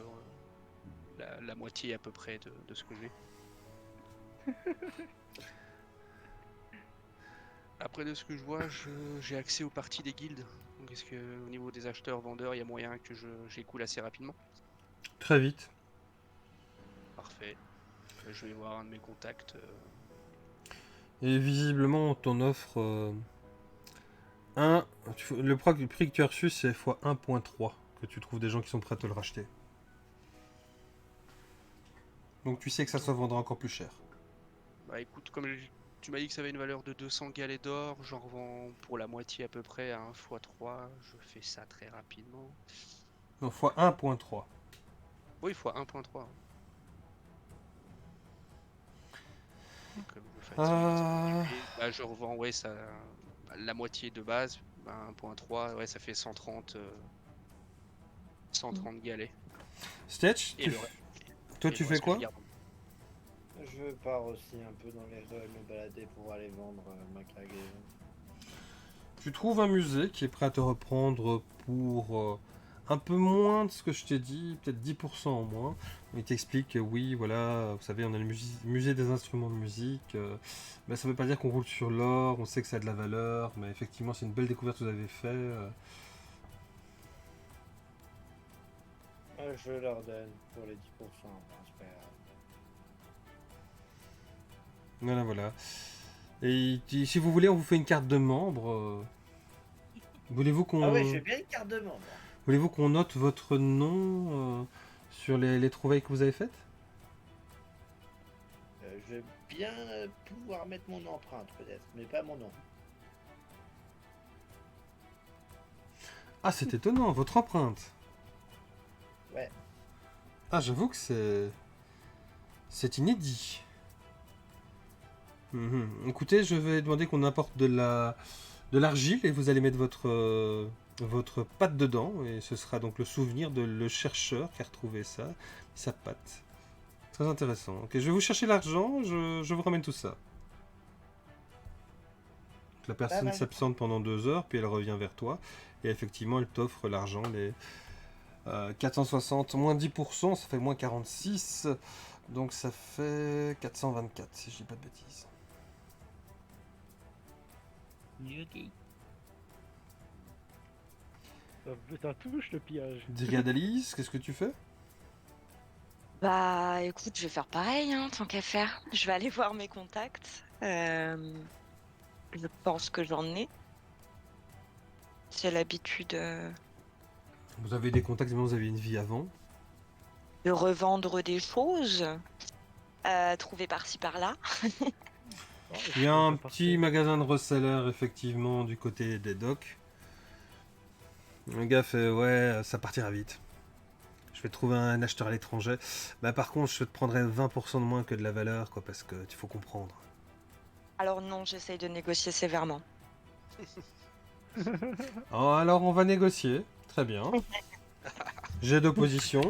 la moitié à peu près de ce que j'ai. Après, de ce que je vois, j'ai accès aux parties des guildes. Donc est-ce que au niveau des acheteurs, vendeurs, il y a moyen que j'écoule assez rapidement? Très vite. Parfait. Je vais voir un de mes contacts. Et visiblement, ton offre... le prix que tu as reçu, c'est x 1.3, que tu trouves des gens qui sont prêts à te le racheter. Donc tu sais que ça se vendra encore plus cher. Bah écoute, comme tu m'as dit que ça avait une valeur de 200 galets d'or, j'en revends pour la moitié à peu près à 1 x 3. Je fais ça très rapidement. Non, x 1.3. Oui, x 1.3. Comme je fais bah, je revends, ouais, ça, la moitié de base, bah, 1.3, ouais, ça fait 130 galets. Stetch, Et le reste- toi et tu le fais reste que quoi? je garde. Je pars aussi un peu dans les rues me balader pour aller vendre ma cargaison. Tu trouves un musée qui est prêt à te reprendre pour un peu moins de ce que je t'ai dit, peut-être 10% en moins. Il t'explique que oui, voilà, vous savez, on a le musée des instruments de musique. Mais ça ne veut pas dire qu'on roule sur l'or, on sait que ça a de la valeur, mais effectivement, c'est une belle découverte que vous avez fait. Je leur donne pour les 10%. C'est pas grave. Voilà, voilà. Et il dit, si vous voulez, on vous fait une carte de membre. Voulez-vous qu'on Ah ouais, je veux bien une carte de membre. voulez-vous qu'on note votre nom sur les trouvailles que vous avez faites? Je veux bien pouvoir mettre mon empreinte peut-être, mais pas mon nom. Ah, c'est étonnant, votre empreinte. Ouais. Ah, j'avoue que c'est inédit. Écoutez, je vais demander qu'on apporte de l'argile et vous allez mettre votre patte dedans et ce sera donc le souvenir de le chercheur qui a retrouvé ça, sa patte. Très intéressant. Ok, je vais vous chercher l'argent, je vous ramène tout ça. Donc, la personne mal. s'absente pendant 2 heures, puis elle revient vers toi et effectivement elle t'offre l'argent, les 460 moins 10%, ça fait moins 46, donc ça fait 424 si je dis pas de bêtises. Ça touche le pillage. Diriadalis, qu'est-ce que tu fais? Bah écoute, je vais faire pareil, hein, tant qu'à faire. Je vais aller voir mes contacts. Je pense que j'en ai. C'est l'habitude Vous avez des contacts, mais vous avez une vie avant. de revendre des choses, trouvées par-ci par-là. Il y a un petit magasin de reseller, effectivement, du côté des docks. Le gars fait, ouais, ça partira vite. Je vais trouver un acheteur à l'étranger. Bah par contre, je te prendrai 20% de moins que de la valeur, quoi, parce que il faut comprendre. Alors non, j'essaye de négocier sévèrement. Oh, alors on va négocier. Très bien. J'ai d'opposition.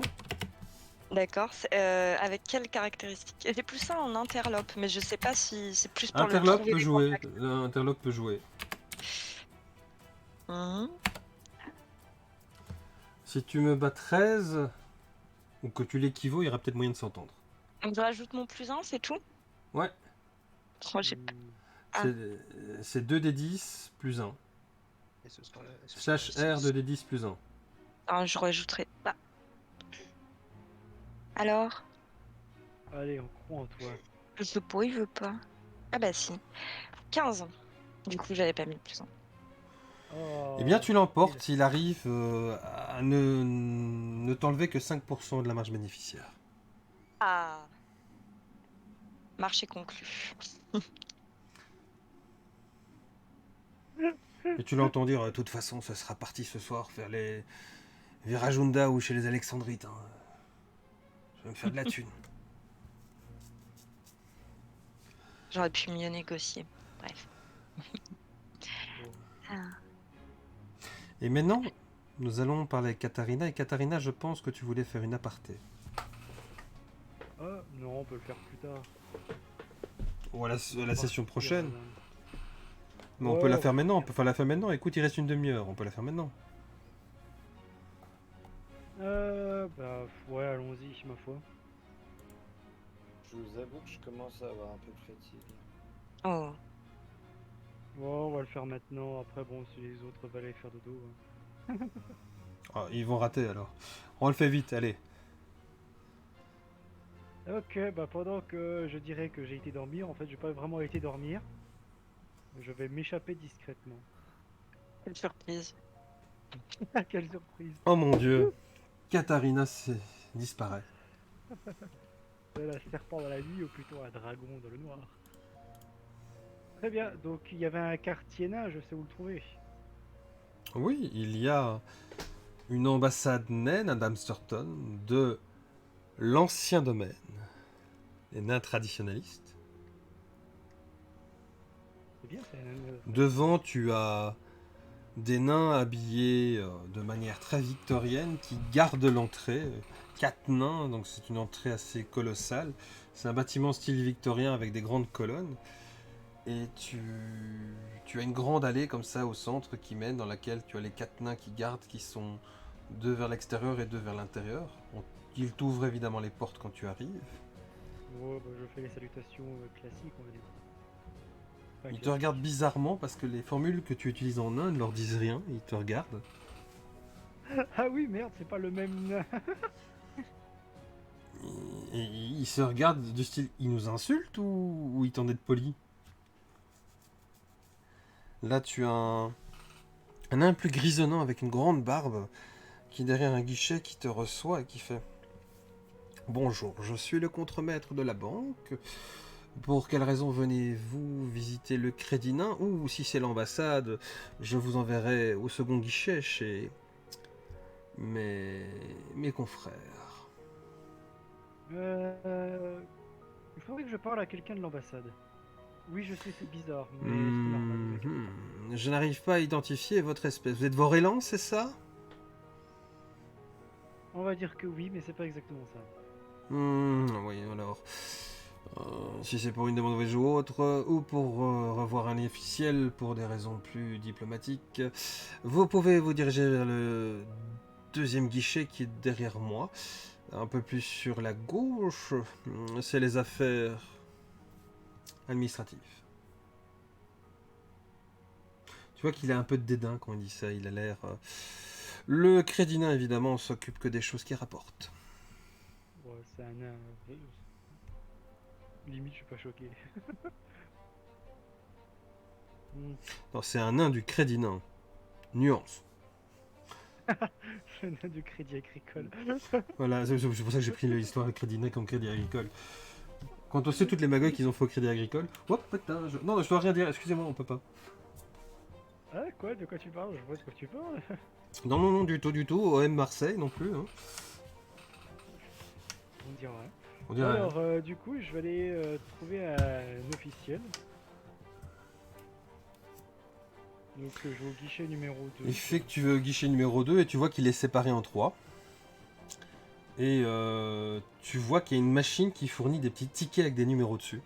D'accord. Avec quelles caractéristiques? J'ai plus ça en interlope, mais je sais pas si c'est plus pour Interlope trouver peut des jouer. contacts. Interlope peut jouer. Mhm. Si tu me bats 13, ou que tu l'équivaut, il y aura peut-être moyen de s'entendre. Je rajoute mon +1, c'est tout? Ouais. Oh, j'ai- Ah. C'est 2d10 plus 1. Et ce sera Slash R 2d10 plus 1. Ah, je rajouterai pas. Alors? Allez, on croit en toi. Je veux pas, il veut pas. Ah bah si. 15. Du coup, j'avais pas mis le +1. Oh, Eh bien, tu l'emportes. Il arrive à ne t'enlever que 5% de la marge bénéficiaire. Ah. Marché conclu. Et tu l'entends dire, de toute façon, ce sera parti ce soir vers les Virajunda ou chez les Alexandrites. Hein. Je vais me faire de la thune. J'aurais pu mieux négocier. Bref. Ah. Et maintenant, nous allons parler avec Katharina. Et Katharina, je pense que tu voulais faire une aparté. Ah, non, on peut le faire plus tard. Ou à la session prochaine. Mais on Ouais, peut la on faire va maintenant. On faire. peut faire la faire maintenant. Écoute, il reste une demi-heure. On peut la faire maintenant. Bah, ouais, allons-y, ma foi. Je vous avoue que je commence à avoir un peu de fatigue. Oh. Bon, on va le faire maintenant. Après, bon, si les autres veulent aller faire dodo. Ah, ils vont rater alors. On le fait vite, allez. Ok, bah pendant que je dirais que j'ai été dormir, en fait, j'ai pas vraiment été dormir. Je vais m'échapper discrètement. Quelle surprise. Quelle surprise! Oh mon dieu. Katharina disparaît. C'est un serpent dans la nuit ou plutôt un dragon dans le noir. Très bien, donc il y avait un quartier nain, je sais où le trouver. Oui, il y a une ambassade naine à Damsterton de l'ancien domaine, les nains traditionnalistes. C'est bien, c'est un... Devant, tu as des nains habillés de manière très victorienne qui gardent l'entrée. 4 nains, donc c'est une entrée assez colossale. C'est un bâtiment style victorien avec des grandes colonnes. Et tu Tu as une grande allée comme ça au centre qui mène, dans laquelle tu as les 4 nains qui gardent, qui sont 2 vers l'extérieur et 2 vers l'intérieur. Ils t'ouvrent évidemment les portes quand tu arrives. Ouais, bah, je fais les salutations classiques, on va dire. Enfin, Ils te classiques. regardent bizarrement parce que les formules que tu utilises en nain ne leur disent rien. Ils te regardent. Ah oui, merde, c'est pas le même. Et ils se regardent du style, ils nous insultent ou ils tentent d'être polis? Là, tu as un nain plus grisonnant avec une grande barbe qui est derrière un guichet qui te reçoit et qui fait: Bonjour, je suis le contremaître de la banque. Pour quelle raison venez-vous visiter le Crédit Nain? Ou si c'est l'ambassade, je vous enverrai au second guichet chez mes confrères. Il faudrait que je parle à quelqu'un de l'ambassade. Oui, je sais, c'est bizarre, mais c'est normal. Ne vous inquiétez pas. Je n'arrive pas à identifier votre espèce. Vous êtes Vorelan, c'est ça? On va dire que oui, mais c'est pas exactement ça. Oui, alors. Si c'est pour une demande voyage ou autre, ou pour revoir un officiel pour des raisons plus diplomatiques, vous pouvez vous diriger vers le deuxième guichet qui est derrière moi. Un peu plus sur la gauche, c'est les affaires administratives. Tu vois qu'il a un peu de dédain quand il dit ça, il a l'air... Le Crédit Nain, évidemment, s'occupe que des choses qui rapportent. Ouais, c'est un nain. Limite, je suis pas choqué. Non, c'est un nain du Crédit Nain. Nuance. Le nain du Crédit Agricole. Voilà, c'est pour ça que j'ai pris l'histoire du Crédit Nain comme Crédit Agricole. Quand on sait toutes les magouilles qu'ils ont fait au Crédit Agricole... Hop, putain, non, je dois rien dire, excusez-moi, on peut pas. Ah, quoi? De quoi tu parles? Je vois de quoi tu parles. Non, du tout. OM Marseille non plus. Hein. On dirait. On dirait. Alors, du coup, je vais aller trouver un officiel. Donc, je vais au guichet numéro 2. Il fait que tu veux guichet numéro 2 et tu vois qu'il est séparé en 3. Et tu vois qu'il y a une machine qui fournit des petits tickets avec des numéros dessus.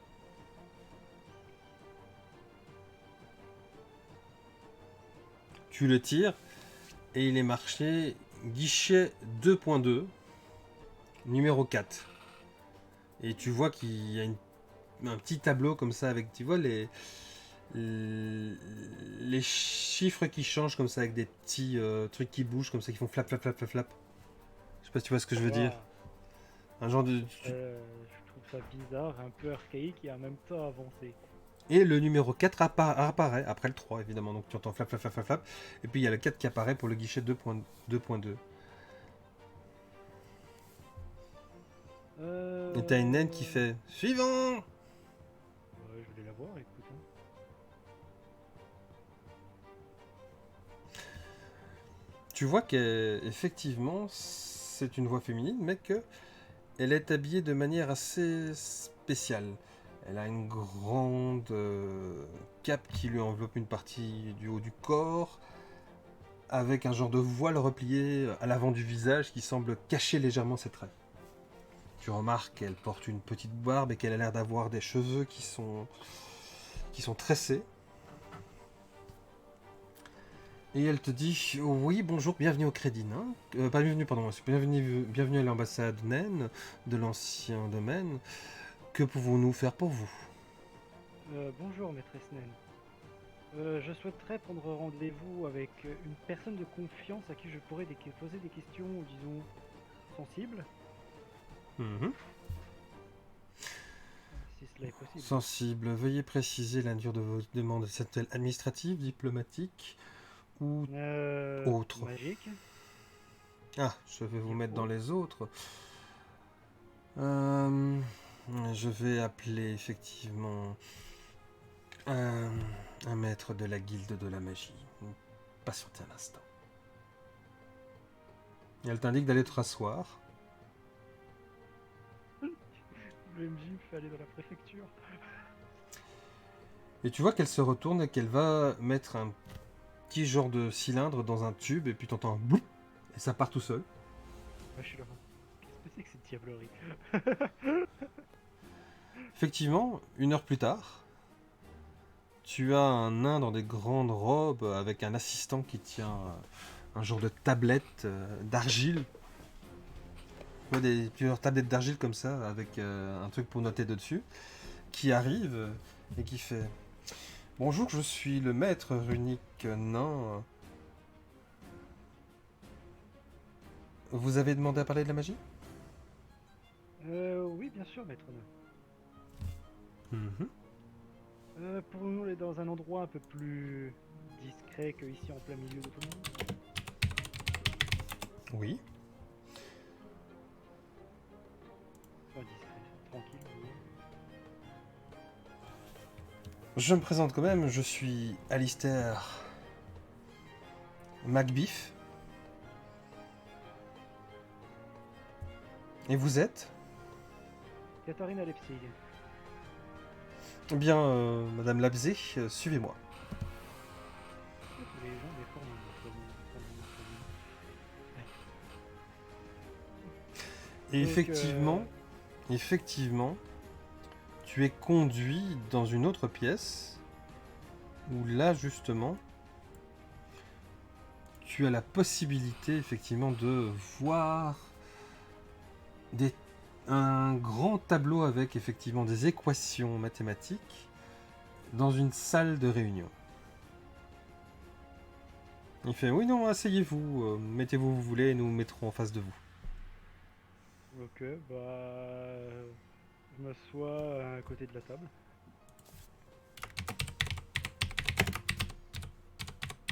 Tu le tires et il est marqué guichet 2.2 numéro 4. Et tu vois qu'il y a un petit tableau comme ça avec, tu vois, les chiffres qui changent comme ça avec des petits trucs qui bougent comme ça, qui font flap. Je sais pas si tu vois ce que je veux dire. Un genre de... Je trouve ça bizarre, un peu archaïque et en même temps avancé. Et le numéro 4 apparaît après le 3 évidemment, donc tu entends flap. Et puis il y a le 4 qui apparaît pour le guichet 2.2. Et t'as une naine qui fait suivant. Je voulais la voir, écoute. Hein. Tu vois qu'effectivement c'est une voix féminine, mais que elle est habillée de manière assez spéciale. Elle a une grande cape qui lui enveloppe une partie du haut du corps, avec un genre de voile replié à l'avant du visage qui semble cacher légèrement ses traits. Tu remarques qu'elle porte une petite barbe et qu'elle a l'air d'avoir des cheveux qui sont tressés. Et elle te dit: oui, bonjour, bienvenue au Crédit Nain. Pas bienvenue, pardon, bienvenue à l'ambassade naine de l'ancien domaine. Que pouvons-nous faire pour vous? Bonjour, maîtresse naine. Je souhaiterais prendre rendez-vous avec une personne de confiance à qui je pourrais poser des questions, disons, sensibles. Si cela est possible. Sensible. Veuillez préciser la nature de vos demandes. Sont-elles administratives, diplomatiques ou autres? Magique. Ah, je vais vous mettre dans les autres. Je vais appeler effectivement un maître de la guilde de la magie. Patientez un instant. Et elle t'indique d'aller te rasseoir. Le MJ me fait aller dans la préfecture. Et tu vois qu'elle se retourne et qu'elle va mettre un petit genre de cylindre dans un tube et puis t'entends un bloup et ça part tout seul. Je suis là. Qu'est-ce que c'est que cette diablerie? Effectivement, 1 heure plus tard, tu as un nain dans des grandes robes avec un assistant qui tient un genre de tablette d'argile. Tu vois, plusieurs tablettes d'argile comme ça, avec un truc pour noter dessus, qui arrive et qui fait « Bonjour, je suis le maître runique nain. Vous avez demandé à parler de la magie ?» Oui, bien sûr, maître nain. Pourrions-nous aller dans un endroit un peu plus discret que ici en plein milieu de tout le monde? Oui. Enfin, discret, tranquille. Oui. Je me présente quand même, je suis Alistair Macbiff. Et vous êtes? Katharina Leipzig. Eh bien, Madame Labzé, suivez-moi. Les gens déforment Et Donc, effectivement, tu es conduit dans une autre pièce où là, justement, tu as la possibilité, effectivement, de voir un grand tableau avec, effectivement, des équations mathématiques dans une salle de réunion. Il fait, oui, non, asseyez-vous, mettez-vous où vous voulez et nous mettrons en face de vous. Ok, je m'assois à côté de la table.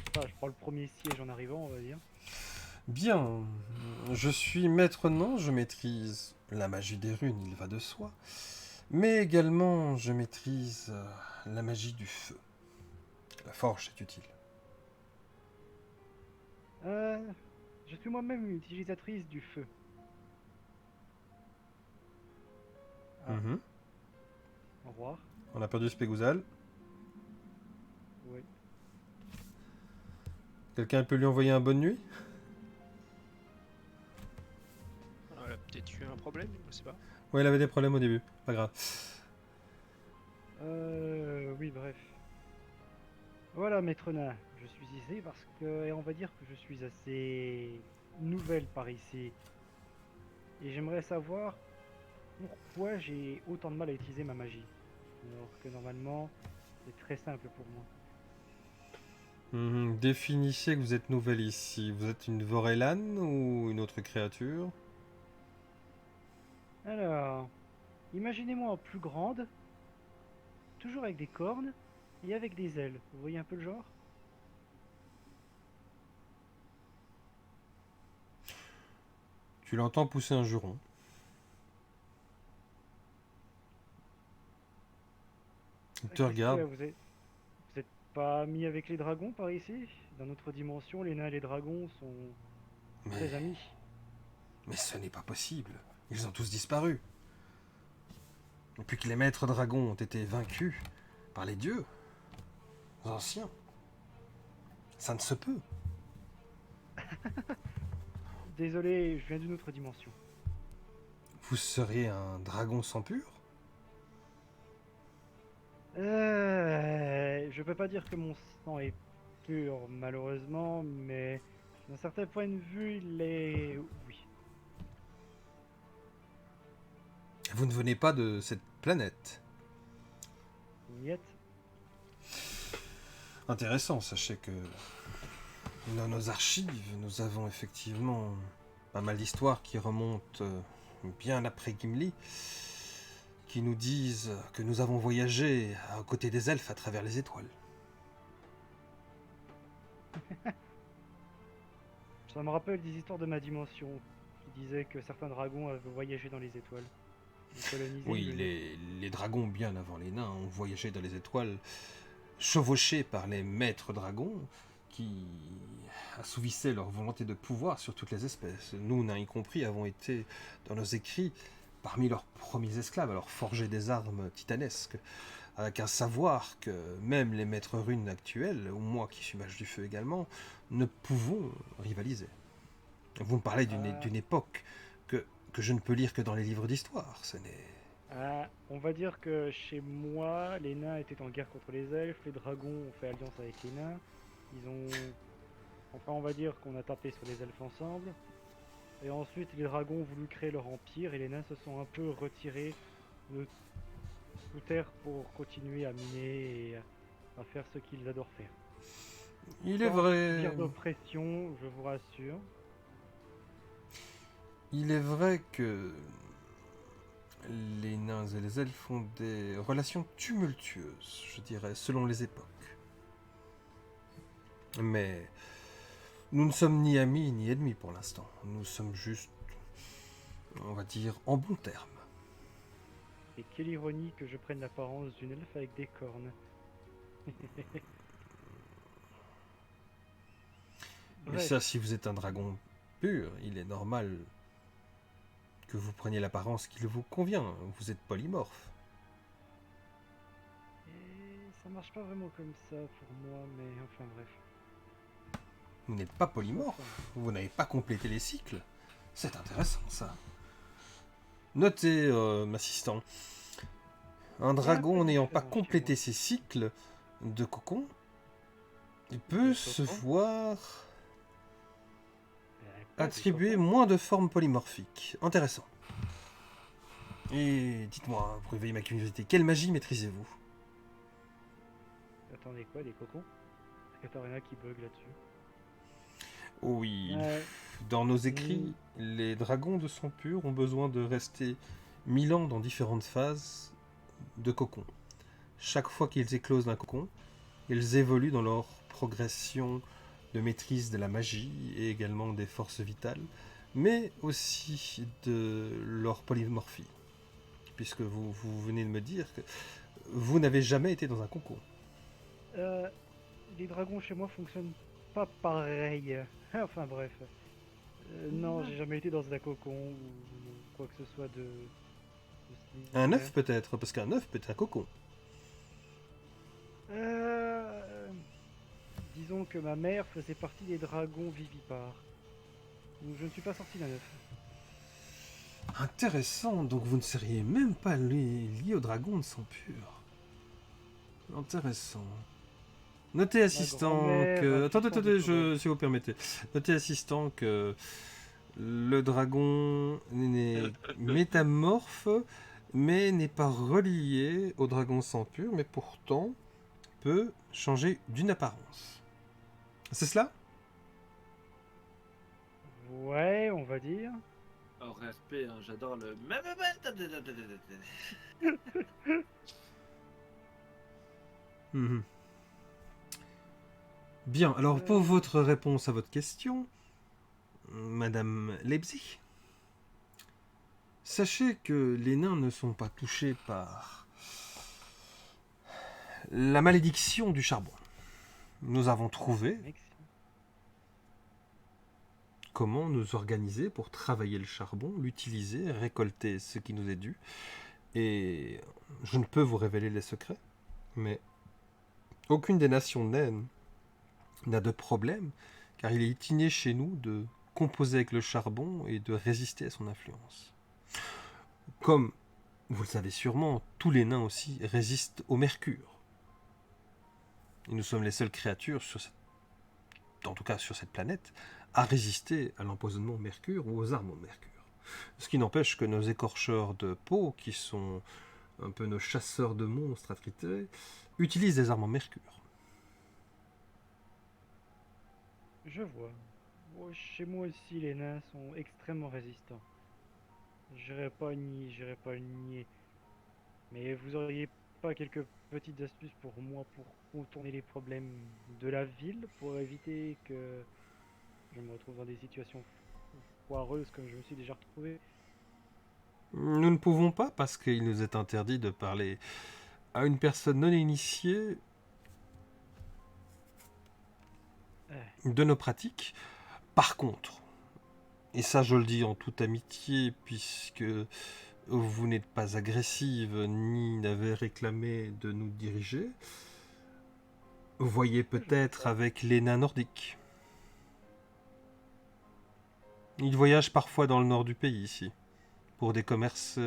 Enfin, je prends le premier siège en arrivant, on va dire. Bien, je suis maître nain, je maîtrise la magie des runes, il va de soi. Mais également, je maîtrise la magie du feu. La forge est utile. Je suis moi-même une utilisatrice du feu. Ah. Au revoir. On a perdu Spégouzal. Oui. Quelqu'un peut lui envoyer un bonne nuit? Elle a peut-être eu un problème, je sais pas. Ouais, il avait des problèmes au début, pas grave. Oui, bref. Voilà, maître nain, je suis ici parce que, et on va dire que je suis assez nouvelle par ici. Et j'aimerais savoir pourquoi j'ai autant de mal à utiliser ma magie. Alors que normalement, c'est très simple pour moi. Définissez que vous êtes nouvelle ici. Vous êtes une Vorelan ou une autre créature? Alors, imaginez-moi en plus grande, toujours avec des cornes et avec des ailes. Vous voyez un peu le genre? Tu l'entends pousser un juron. Il te regarde. Vous êtes pas amis avec les dragons par ici? Dans notre dimension, les nains et les dragons sont très amis. Mais ce n'est pas possible. Ils ont tous disparu. Depuis que les maîtres dragons ont été vaincus par les dieux anciens. Ça ne se peut. Désolé, je viens d'une autre dimension. Vous seriez un dragon sans pur? Je peux pas dire que mon sang est pur, malheureusement, mais d'un certain point de vue, il est... Oui. Vous ne venez pas de cette planète. Niet. Intéressant, sachez que dans nos archives, nous avons effectivement pas mal d'histoires qui remontent bien après Gimli, qui nous disent que nous avons voyagé à côté des elfes à travers les étoiles. Ça me rappelle des histoires de ma dimension, qui disaient que certains dragons avaient voyagé dans les étoiles. Oui, les dragons, bien avant les nains, ont voyagé dans les étoiles, chevauchés par les maîtres dragons, qui assouvissaient leur volonté de pouvoir sur toutes les espèces. Nous, nains y compris, avons été, dans nos écrits, parmi leurs premiers esclaves, alors forger des armes titanesques, avec un savoir que même les maîtres runes actuels, ou moi qui suis mage du feu également, ne pouvons rivaliser. Vous me parlez d'une époque que je ne peux lire que dans les livres d'histoire, ce n'est On va dire que chez moi, les nains étaient en guerre contre les elfes, les dragons ont fait alliance avec les nains. Ils ont... Enfin, on va dire qu'on a tapé sur les elfes ensemble. Et ensuite, les dragons ont voulu créer leur empire et les nains se sont un peu retirés de sous terre pour continuer à miner et à faire ce qu'ils adorent faire. Il est Sans vrai... subir de pression, je vous rassure. Il est vrai que les nains et les elfes ont des relations tumultueuses, je dirais, selon les époques. Mais nous ne sommes ni amis ni ennemis pour l'instant. Nous sommes juste, on va dire, en bons termes. Et quelle ironie que je prenne l'apparence d'une elfe avec des cornes. Mais Bref. ça, si vous êtes un dragon pur, il est normal que vous preniez l'apparence qui vous convient. Vous êtes polymorphe. Et ça marche pas vraiment comme ça pour moi, mais enfin bref. Vous n'êtes pas polymorphe. Vous n'avez pas complété les cycles. C'est intéressant, ça. Notez, m'assistant. Un dragon n'ayant pas complété ses cycles de cocon, il peut se voir attribuer moins de formes polymorphiques. Intéressant. Et dites-moi, pour éveiller ma curiosité, quelle magie maîtrisez-vous? Attendez quoi, des cocons? Est-ce que t'as rien qui bug là-dessus? Oui. Dans nos écrits, les dragons de sang pur ont besoin de rester 1000 ans dans différentes phases de cocon. Chaque fois qu'ils éclosent d'un cocon, ils évoluent dans leur progression de maîtrise de la magie et également des forces vitales, mais aussi de leur polymorphie. Puisque vous venez de me dire que vous n'avez jamais été dans un cocon. Les dragons chez moi fonctionnent pas pareil. Enfin bref. Non, j'ai jamais été dans un cocon ou quoi que ce soit de Un œuf peut-être, parce qu'un œuf peut être un cocon. Disons que ma mère faisait partie des dragons vivipares. Donc je ne suis pas sorti d'un œuf. Intéressant, donc vous ne seriez même pas lié au dragon de sang pur. Intéressant. Notez assistant que... Attendez, si vous permettez. Notez assistant que le dragon n'est métamorphe, mais n'est pas relié au dragon sang pur, mais pourtant peut changer d'une apparence. C'est cela? Ouais, on va dire. Oh, respect, hein, j'adore le... Mhm. Bien, alors pour votre réponse à votre question, Madame Leipzig, sachez que les nains ne sont pas touchés par la malédiction du charbon. Nous avons trouvé comment nous organiser pour travailler le charbon, l'utiliser, récolter ce qui nous est dû. Et je ne peux vous révéler les secrets, mais aucune des nations naines n'a de problème, car il est inné chez nous de composer avec le charbon et de résister à son influence. Comme, vous le savez sûrement, tous les nains aussi résistent au mercure. Et nous sommes les seules créatures, en tout cas sur cette planète, à résister à l'empoisonnement au mercure ou aux armes au mercure. Ce qui n'empêche que nos écorcheurs de peau, qui sont un peu nos chasseurs de monstres attrités, utilisent des armes en mercure. Je vois. Bon, chez moi aussi, les nains sont extrêmement résistants. J'irai pas le nier. Mais vous auriez pas quelques petites astuces pour moi pour contourner les problèmes de la ville, pour éviter que je me retrouve dans des situations foireuses comme je me suis déjà retrouvé? Nous ne pouvons pas parce qu'il nous est interdit de parler à une personne non initiée de nos pratiques. Par contre, et ça je le dis en toute amitié puisque vous n'êtes pas agressive ni n'avez réclamé de nous diriger, vous voyez peut-être avec les nains nordiques. Ils voyagent parfois dans le nord du pays ici, pour des commerces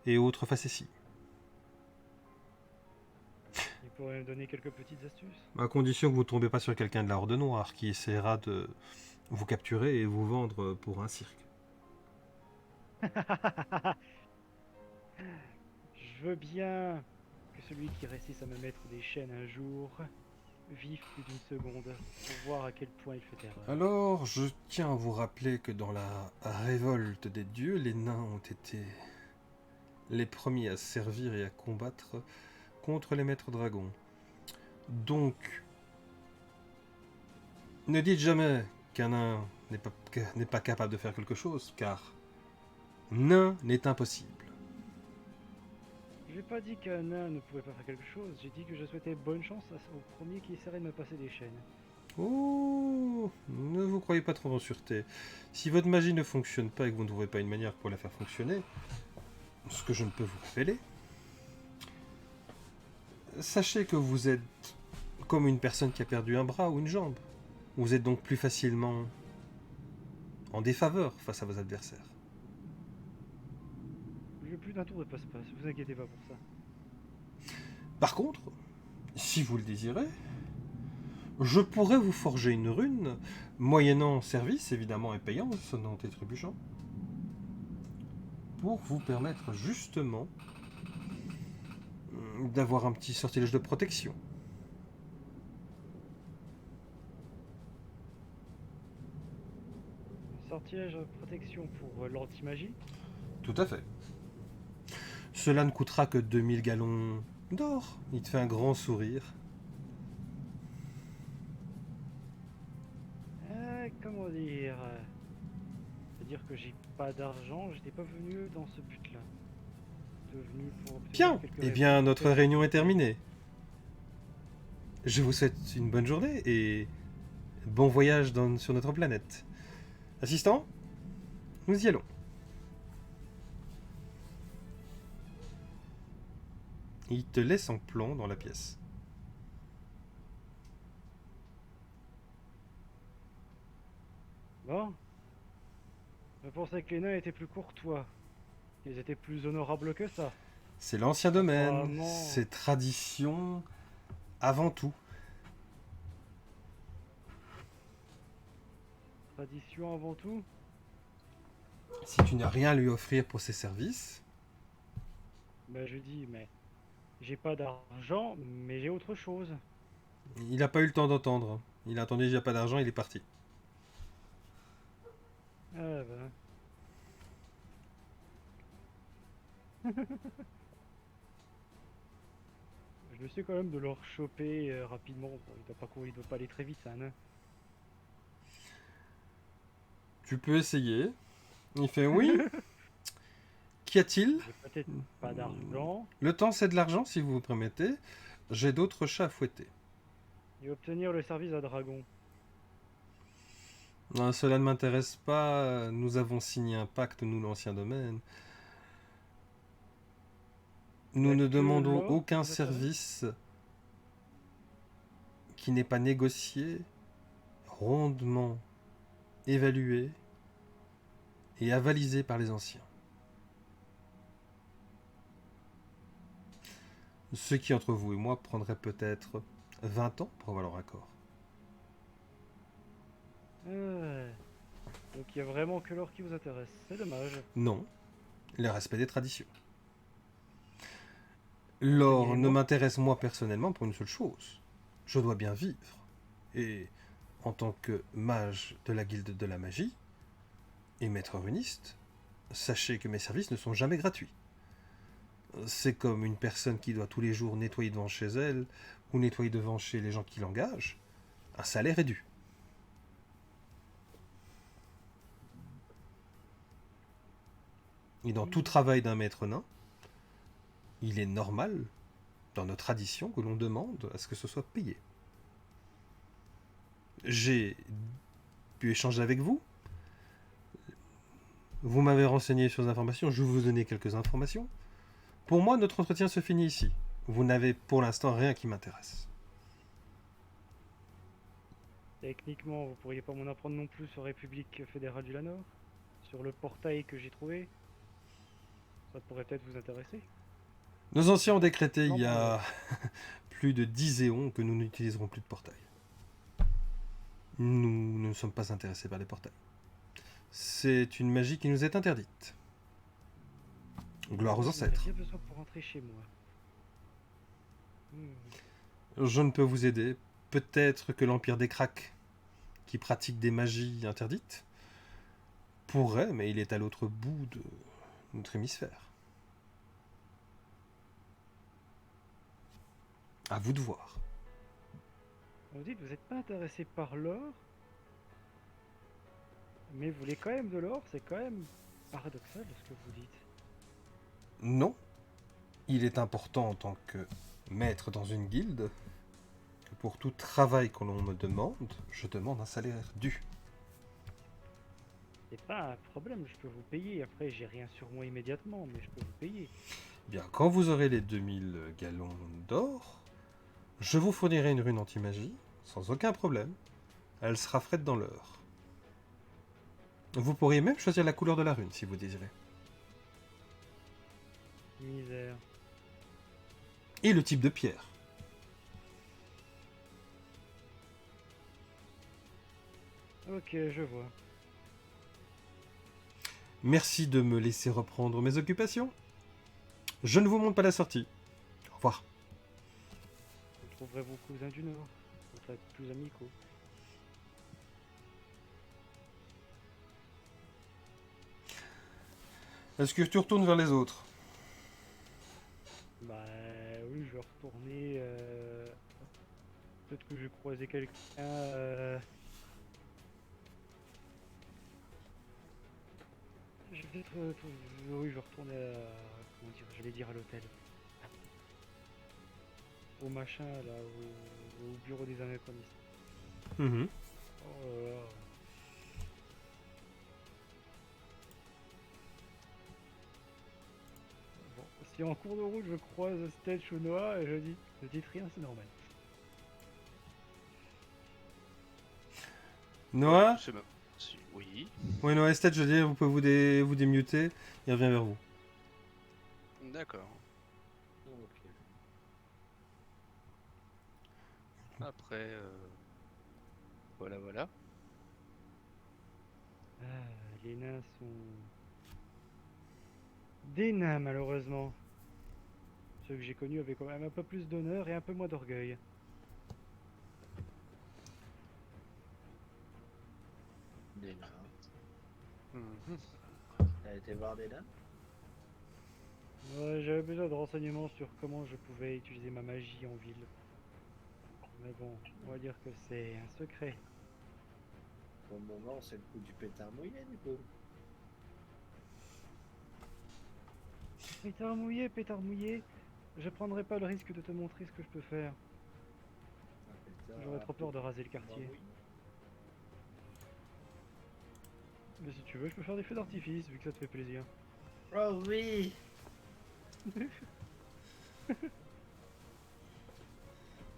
et autres facéties. Il pourrait me donner quelques petites astuces. À condition que vous ne tombez pas sur quelqu'un de la Horde Noire qui essaiera de vous capturer et vous vendre pour un cirque. Je veux bien que celui qui réussisse à me mettre des chaînes un jour vive plus d'une seconde pour voir à quel point il fait erreur. Alors, je tiens à vous rappeler que dans la révolte des dieux, les nains ont été les premiers à servir et à combattre contre les maîtres dragons. Donc, ne dites jamais qu'un nain n'est pas capable de faire quelque chose, car nain n'est impossible. J'ai pas dit qu'un nain ne pouvait pas faire quelque chose, j'ai dit que je souhaitais bonne chance au premier qui essaierait de me passer des chaînes. Oh, ne vous croyez pas trop en sûreté. Si votre magie ne fonctionne pas et que vous ne trouvez pas une manière pour la faire fonctionner, ce que je ne peux vous révéler, sachez que vous êtes comme une personne qui a perdu un bras ou une jambe. Vous êtes donc plus facilement en défaveur face à vos adversaires. J'ai plus d'un tour de passe-passe, vous inquiétez pas pour ça. Par contre, si vous le désirez, je pourrais vous forger une rune, moyennant service évidemment et payant, sonnant et trébuchant, pour vous permettre justement d'avoir un petit sortilège de protection. Un sortilège de protection pour l'anti-magie. Tout à fait. Cela ne coûtera que 2000 gallons d'or. Il te fait un grand sourire. Comment dire C'est-à-dire que j'ai pas d'argent, j'étais pas venu dans ce but-là. J'étais venu pour obtenir Bien. quelques Eh bien, réponses. notre réunion est terminée. Je vous souhaite une bonne journée et bon voyage sur notre planète. Assistant, nous y allons. Il te laisse en plan dans la pièce. Bon. Je pensais que les nains étaient plus courtois. Ils étaient plus honorables que ça. C'est l'ancien domaine, Apparemment. c'est tradition avant tout. Tradition avant tout. Si tu n'as rien à lui offrir pour ses services, Ben je dis, mais j'ai pas d'argent, mais j'ai autre chose. il n'a pas eu le temps d'entendre. Il a entendu j'ai pas d'argent, il est parti. Ah ben. Je vais essayer quand même de le choper rapidement. Bon, il doit pas courir, il doit pas aller très vite, ça, hein. Tu peux essayer. Il fait oui. Qu'y a-t-il? J'ai peut-être pas d'argent. Le temps c'est de l'argent si vous vous permettez. J'ai d'autres chats à fouetter. Et obtenir le service à dragon. Non, cela ne m'intéresse pas. Nous avons signé un pacte, nous l'ancien domaine. Nous Y'a ne que demandons l'or aucun qui vous intéresse service qui n'est pas négocié, rondement évalué et avalisé par les anciens. Ce qui, entre vous et moi, prendrait peut-être 20 ans pour avoir leur accord. Donc il y a vraiment que l'or qui vous intéresse. C'est dommage. Non, le respect des traditions. L'or ne m'intéresse moi personnellement pour une seule chose. Je dois bien vivre. Et en tant que mage de la guilde de la magie et maître runiste, sachez que mes services ne sont jamais gratuits. C'est comme une personne qui doit tous les jours nettoyer devant chez elle ou nettoyer devant chez les gens qui l'engagent. Un salaire est dû. Et dans tout travail d'un maître nain, il est normal, dans nos traditions, que l'on demande à ce que ce soit payé. J'ai pu échanger avec vous. Vous m'avez renseigné sur des informations, je vais vous donner quelques informations. Pour moi, notre entretien se finit ici. Vous n'avez pour l'instant rien qui m'intéresse. Techniquement, vous pourriez pas m'en apprendre non plus sur République fédérale du Lanor? Sur le portail que j'ai trouvé? Ça pourrait peut-être vous intéresser. Nos anciens ont décrété Non, il y a plus de 10 éons que nous n'utiliserons plus de portail. Nous ne sommes pas intéressés par les portails. C'est une magie qui nous est interdite. Gloire aux ancêtres. J'ai besoin pour rentrer chez moi. Je ne peux vous aider. Peut-être que l'Empire des Cracks, qui pratique des magies interdites, pourrait, mais il est à l'autre bout de notre hémisphère. À vous de voir. Vous dites, vous n'êtes pas intéressé par l'or, mais vous voulez quand même de l'or, c'est quand même paradoxal ce que vous dites. Non. Il est important en tant que maître dans une guilde que pour tout travail que l'on me demande, je demande un salaire dû. C'est pas un problème, je peux vous payer. Après, j'ai rien sur moi immédiatement, mais je peux vous payer. Bien, quand vous aurez les 2000 gallons d'or, je vous fournirai une rune anti-magie, sans aucun problème. Elle sera faite dans l'heure. Vous pourriez même choisir la couleur de la rune, si vous désirez. Misère. Et le type de pierre. Ok, je vois. Merci de me laisser reprendre mes occupations. Je ne vous montre pas la sortie. Au revoir. Vous trouverez vos cousins du Nord. Vous serez plus amicaux. Est-ce que tu retournes vers les autres? Bah oui, je vais retourner. Peut-être que je vais croiser quelqu'un. Je vais peut-être. Oui, je vais retourner à. Comment dire? Je vais dire à l'hôtel. Au machin, là, au bureau des anachronistes. Mhm. Oh là là. Bon, si en cours de route je croise Stetch ou Noah et je dis ne dites rien, c'est normal. Noah? Oui. Oui, Noah Estet, je veux dire, vous pouvez vous démuter. Il revient vers vous. D'accord. Ok. Après, voilà, voilà. Ah, les nains sont des nains malheureusement. Ceux que j'ai connus avaient quand même un peu plus d'honneur et un peu moins d'orgueil. Des nains. Mhm. T'as été voir des nains? Ouais, j'avais besoin de renseignements sur comment je pouvais utiliser ma magie en ville. Mais bon, on va dire que c'est un secret. Pour le moment, c'est le coup du pétard mouillé, du coup. Pétard mouillé, je prendrai pas le risque de te montrer ce que je peux faire. Un pétard J'aurais trop peur de raser le quartier. mouillé. Mais si tu veux, je peux faire des feux d'artifice vu que ça te fait plaisir. Oh oui!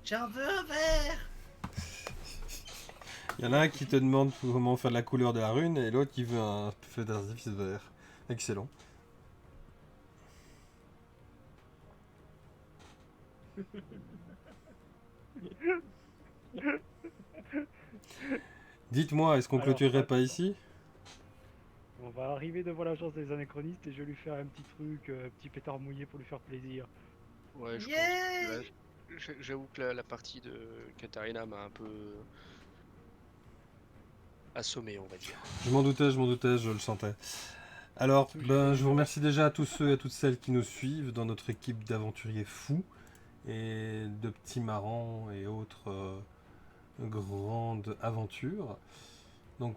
J'en veux un verre! Il y en a un qui te demande comment faire la couleur de la rune et l'autre qui veut un feu d'artifice vert. Excellent. Dites-moi, est-ce qu'on Alors, clôturerait pas ici? On va arriver devant l'agence des anachronistes et je vais lui faire un petit truc, un petit pétard mouillé pour lui faire plaisir. Ouais, je Yeah! pense. J'avoue que la partie de Katharina m'a un peu assommé, on va dire. Je m'en doutais, je le sentais. Alors, je vous remercie déjà à tous ceux et à toutes celles qui nous suivent dans notre équipe d'aventuriers fous et de petits marrants et autres grandes aventures. Donc,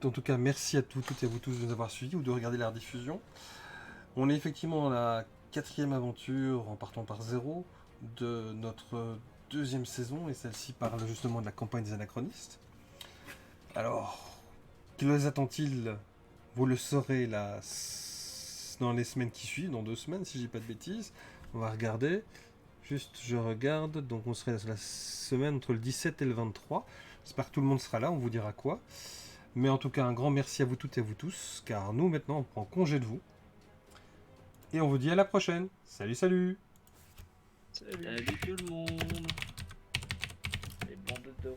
en tout cas, merci à toutes et à vous tous de nous avoir suivis ou de regarder la rediffusion. On est effectivement dans la 4e aventure, en partant par 0, de notre 2e saison, et celle-ci parle justement de la campagne des anachronistes. Alors, que les attend-il? Vous le saurez là, dans les semaines qui suivent, dans 2 semaines, si je dis pas de bêtises. On va regarder. Juste, je regarde. Donc, on serait la semaine entre le 17 et le 23. J'espère que tout le monde sera là, on vous dira quoi. Mais en tout cas, un grand merci à vous toutes et à vous tous, car nous, maintenant, on prend congé de vous. Et on vous dit à la prochaine. Salut, salut. Salut tout le monde. Et bon dodo.